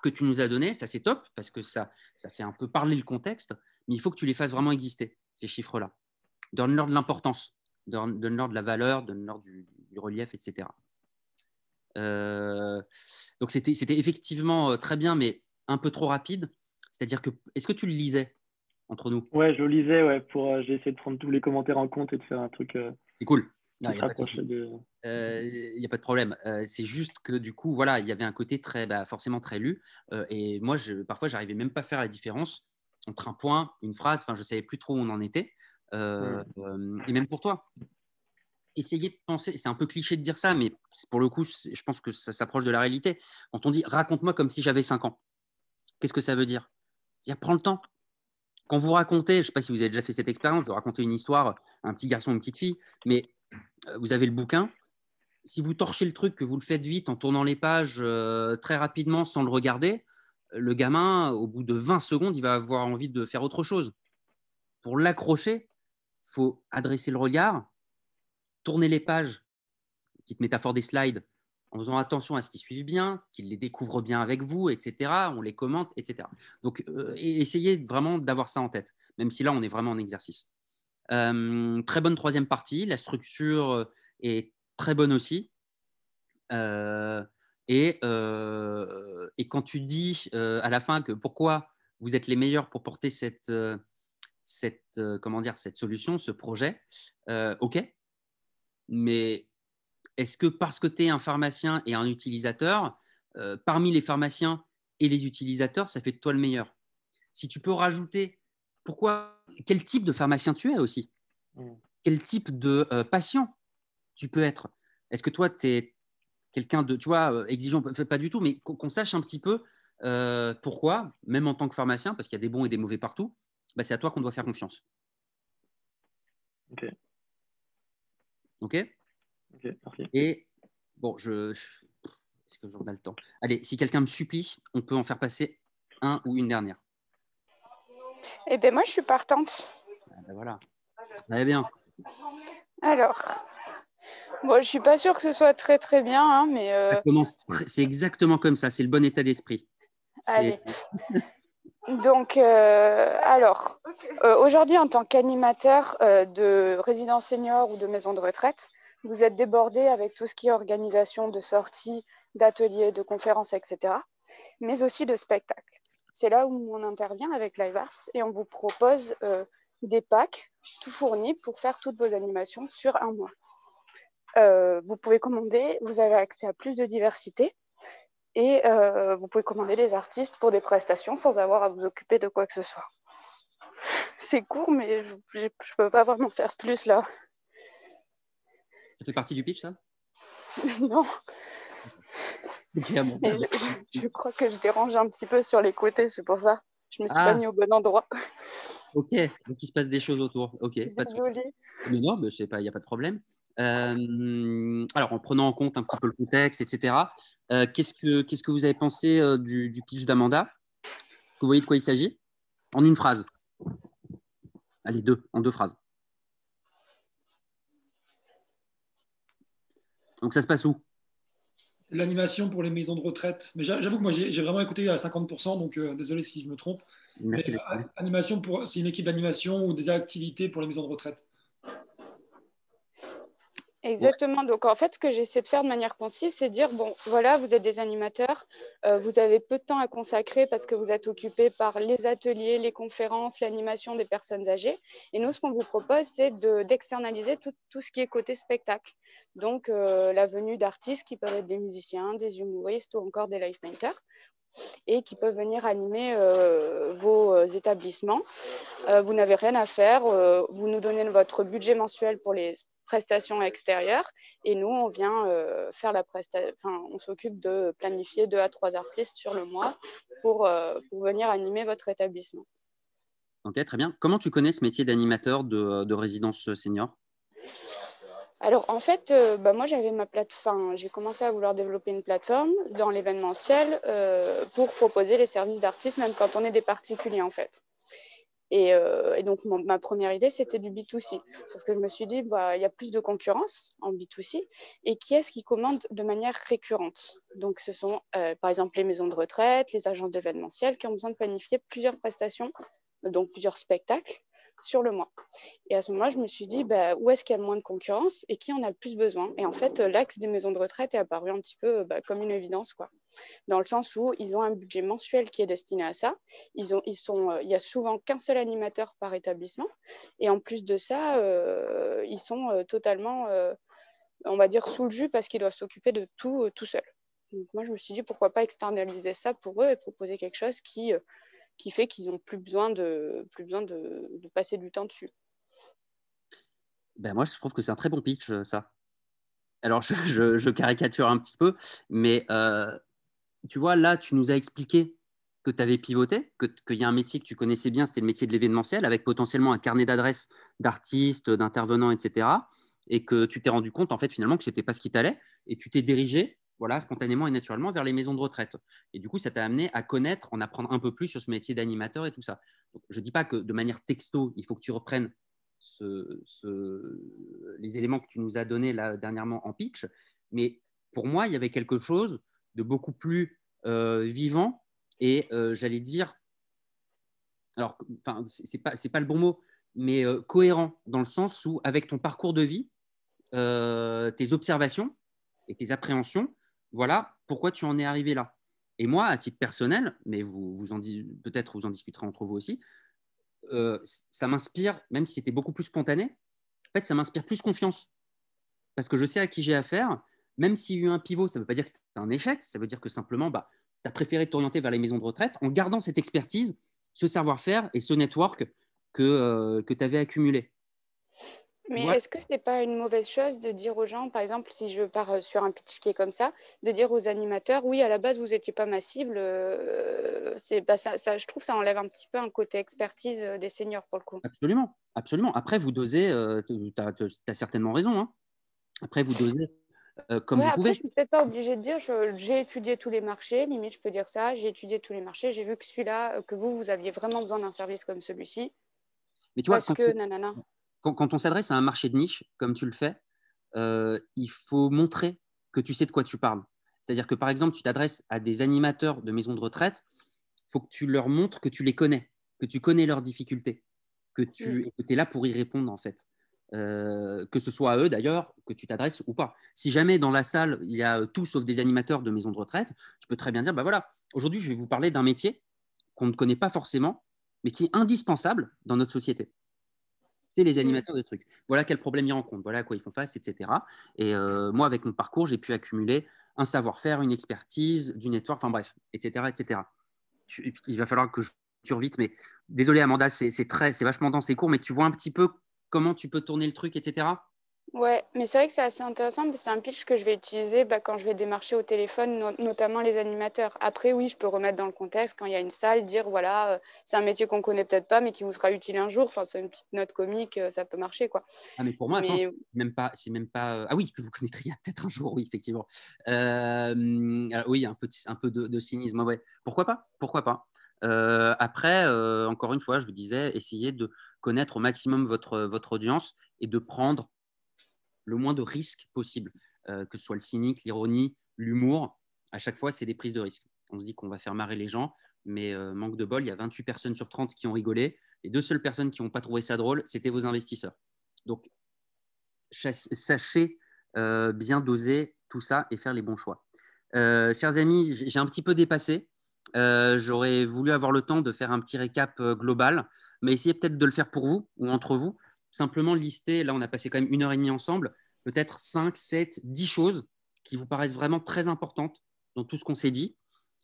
que tu nous as donnés. Ça, c'est top parce que ça fait un peu parler le contexte. Mais il faut que tu les fasses vraiment exister, ces chiffres-là. Donne-leur de l'importance, donne-leur de la valeur, donne-leur du relief, etc. Donc, c'était effectivement très bien, mais un peu trop rapide. C'est-à-dire que, est-ce que tu le lisais entre nous? Ouais, je le lisais, ouais, j'ai essayé de prendre tous les commentaires en compte et de faire un truc c'est cool. Il n'y a pas de problème. C'est juste que du coup, voilà, il y avait un côté forcément très lu. Et moi, parfois, j'arrivais même pas à faire la différence entre un point, une phrase. Enfin, je savais plus trop où on en était. Et même pour toi, essayez de penser. C'est un peu cliché de dire ça, mais pour le coup, je pense que ça s'approche de la réalité. Quand on dit raconte-moi comme si j'avais 5 ans, qu'est-ce que ça veut dire? C'est-à-dire prends le temps. Quand vous racontez, je ne sais pas si vous avez déjà fait cette expérience de raconter une histoire à un petit garçon ou une petite fille, mais vous avez le bouquin. Si vous torchez le truc, que vous le faites vite en tournant les pages très rapidement sans le regarder, le gamin, au bout de 20 secondes, il va avoir envie de faire autre chose. Pour l'accrocher, il faut adresser le regard, tourner les pages, petite métaphore des slides, en faisant attention à ce qu'ils suivent bien, qu'ils les découvrent bien avec vous, etc. On les commente, etc. Donc, essayez vraiment d'avoir ça en tête, même si là, on est vraiment en exercice. Très bonne troisième partie. La structure est très bonne aussi. Et quand tu dis à la fin que pourquoi vous êtes les meilleurs pour porter cette solution, ce projet, OK. Mais est-ce que parce que tu es un pharmacien et un utilisateur, parmi les pharmaciens et les utilisateurs, ça fait de toi le meilleur? Si tu peux rajouter quel type de pharmacien tu es aussi? Quel type de patient tu peux être? Est-ce que toi, tu es quelqu'un de, tu vois, exigeant? Pas du tout, mais qu'on sache un petit peu pourquoi, même en tant que pharmacien, parce qu'il y a des bons et des mauvais partout, c'est à toi qu'on doit faire confiance. Ok. Ok, merci. Et bon, est-ce que j'en ai le temps? Allez, si quelqu'un me supplie, on peut en faire passer un ou une dernière. Eh bien, moi, je suis partante. Voilà. Allez bien. Alors, Bon, je suis pas sûre que ce soit très très bien, hein, mais C'est exactement comme ça, c'est le bon état d'esprit. allez. Donc, alors, aujourd'hui, en tant qu'animateur de résidence senior ou de maison de retraite, vous êtes débordé avec tout ce qui est organisation de sorties, d'ateliers, de conférences, etc., mais aussi de spectacles. C'est là où on intervient avec Live Arts et on vous propose des packs tout fournis pour faire toutes vos animations sur un mois. Vous pouvez commander, vous avez accès à plus de diversité et vous pouvez commander des artistes pour des prestations sans avoir à vous occuper de quoi que ce soit. C'est court, mais je ne peux pas vraiment faire plus là. Ça fait partie du pitch, ça? Non. Okay, bon. Mais je crois que je dérange un petit peu sur les côtés, c'est pour ça. Je me suis pas mis au bon endroit. Ok, donc il se passe des choses autour. Ok, pas de souci. Mais non, il n'y a pas de problème. Alors, en prenant en compte un petit peu le contexte, etc., qu'est-ce que vous avez pensé du pitch d'Amanda? Vous voyez de quoi il s'agit? En une phrase. Allez, en deux phrases. Donc, ça se passe où? L'animation pour les maisons de retraite. Mais j'avoue que moi, j'ai vraiment écouté à 50%, donc désolé si je me trompe. Merci. C'est une équipe d'animation ou des activités pour les maisons de retraite. Exactement. Donc, en fait, ce que j'essaie de faire de manière concise, c'est dire, bon, voilà, vous êtes des animateurs, vous avez peu de temps à consacrer parce que vous êtes occupés par les ateliers, les conférences, l'animation des personnes âgées. Et nous, ce qu'on vous propose, c'est d'externaliser tout ce qui est côté spectacle. Donc, la venue d'artistes qui peuvent être des musiciens, des humoristes ou encore des live painters et qui peuvent venir animer vos établissements. Vous n'avez rien à faire, vous nous donnez votre budget mensuel pour les prestations extérieures et nous on vient faire la prestation, on s'occupe de planifier 2 à 3 artistes sur le mois pour venir animer votre établissement. Ok, très bien. Comment tu connais ce métier d'animateur de résidence senior? Alors en fait, moi j'avais ma plateforme, j'ai commencé à vouloir développer une plateforme dans l'événementiel pour proposer les services d'artistes même quand on est des particuliers en fait. Et donc, ma première idée, c'était du B2C. Sauf que je me suis dit, il y a plus de concurrence en B2C. Et qui est-ce qui commande de manière récurrente? Donc, ce sont, par exemple, les maisons de retraite, les agences d'événementiel qui ont besoin de planifier plusieurs prestations, donc plusieurs spectacles sur le mois. Et à ce moment-là, je me suis dit, où est-ce qu'il y a moins de concurrence et qui en a le plus besoin? Et en fait, l'axe des maisons de retraite est apparu un petit peu comme une évidence, quoi. Dans le sens où ils ont un budget mensuel qui est destiné à ça. Il y a souvent qu'un seul animateur par établissement. Et en plus de ça, ils sont totalement, on va dire, sous le jus parce qu'ils doivent s'occuper de tout seuls. Donc moi, je me suis dit, pourquoi pas externaliser ça pour eux et proposer quelque chose qui fait qu'ils n'ont plus besoin de passer du temps dessus. Moi, je trouve que c'est un très bon pitch, ça. Alors, je caricature un petit peu, mais tu vois, là, tu nous as expliqué que tu avais pivoté, qu'il y a un métier que tu connaissais bien, c'était le métier de l'événementiel, avec potentiellement un carnet d'adresses d'artistes, d'intervenants, etc. Et que tu t'es rendu compte, en fait, finalement, que ce n'était pas ce qui t'allait, et tu t'es dirigé spontanément et naturellement vers les maisons de retraite. Et du coup, ça t'a amené à connaître, en apprendre un peu plus sur ce métier d'animateur et tout ça. Donc, je ne dis pas que de manière texto, il faut que tu reprennes les éléments que tu nous as donnés là, dernièrement en pitch, mais pour moi, il y avait quelque chose de beaucoup plus vivant et j'allais dire, alors, c'est pas le bon mot, mais cohérent dans le sens où, avec ton parcours de vie, tes observations et tes appréhensions, voilà pourquoi tu en es arrivé là. Et moi, à titre personnel, mais peut-être vous en discuterez entre vous aussi, ça m'inspire, même si c'était beaucoup plus spontané, en fait, ça m'inspire plus confiance. Parce que je sais à qui j'ai affaire, même s'il y a eu un pivot, ça ne veut pas dire que c'était un échec, ça veut dire que simplement, tu as préféré t'orienter vers les maisons de retraite en gardant cette expertise, ce savoir-faire et ce network que tu avais accumulé. Mais est-ce que ce n'est pas une mauvaise chose de dire aux gens, par exemple, si je pars sur un pitch qui est comme ça, de dire aux animateurs, oui, à la base, vous n'étiez pas ma cible, je trouve que ça enlève un petit peu un côté expertise des seniors pour le coup. Absolument, absolument. Après, vous dosez, tu as certainement raison, hein. Après, vous dosez comme vous pouvez. Je ne suis peut-être pas obligée de dire, j'ai étudié tous les marchés, limite, je peux dire ça, j'ai étudié tous les marchés, j'ai vu que celui-là, que vous aviez vraiment besoin d'un service comme celui-ci. Mais tu vois, parce que, nanana. Quand on s'adresse à un marché de niche, comme tu le fais, il faut montrer que tu sais de quoi tu parles. C'est-à-dire que, par exemple, tu t'adresses à des animateurs de maisons de retraite, il faut que tu leur montres que tu les connais, que tu connais leurs difficultés, que tu es là pour y répondre, en fait. Que ce soit à eux, d'ailleurs, que tu t'adresses ou pas. Si jamais dans la salle, il y a tout sauf des animateurs de maisons de retraite, tu peux très bien dire, bah voilà, aujourd'hui, je vais vous parler d'un métier qu'on ne connaît pas forcément, mais qui est indispensable dans notre société. C'est les animateurs de trucs. Voilà quel problème ils rencontrent, voilà à quoi ils font face, etc. Et moi, avec mon parcours, j'ai pu accumuler un savoir-faire, une expertise, du network, enfin bref, etc. etc. Il va falloir que je tire vite, mais désolé Amanda, c'est vachement dense et court, mais tu vois un petit peu comment tu peux tourner le truc, etc. Ouais, mais c'est vrai que c'est assez intéressant parce que c'est un pitch que je vais utiliser quand je vais démarcher au téléphone, notamment les animateurs. Après, oui, je peux remettre dans le contexte quand il y a une salle, dire voilà, c'est un métier qu'on connaît peut-être pas, mais qui vous sera utile un jour. Enfin, c'est une petite note comique, ça peut marcher, quoi. Ah, mais pour moi, attends, c'est même pas. Ah oui, que vous connaîtriez peut-être un jour, oui, effectivement. Oui, un peu de cynisme. Ouais. Pourquoi pas? Pourquoi pas? Après, encore une fois, je vous disais, essayez de connaître au maximum votre audience et de prendre le moins de risques possible, que ce soit le cynique, l'ironie, l'humour. À chaque fois, c'est des prises de risques. On se dit qu'on va faire marrer les gens, mais manque de bol, il y a 28 personnes sur 30 qui ont rigolé. Les 2 seules personnes qui n'ont pas trouvé ça drôle, c'était vos investisseurs. Donc, sachez bien doser tout ça et faire les bons choix. Chers amis, j'ai un petit peu dépassé. J'aurais voulu avoir le temps de faire un petit récap global, mais essayez peut-être de le faire pour vous ou entre vous. Simplement lister, là on a passé quand même 1 heure et demie ensemble, peut-être 5, 7, 10 choses qui vous paraissent vraiment très importantes dans tout ce qu'on s'est dit.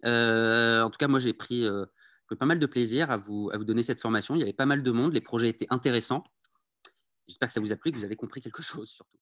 En tout cas, moi j'ai pris pas mal de plaisir à vous donner cette formation. Il y avait pas mal de monde, les projets étaient intéressants. J'espère que ça vous a plu, que vous avez compris quelque chose surtout.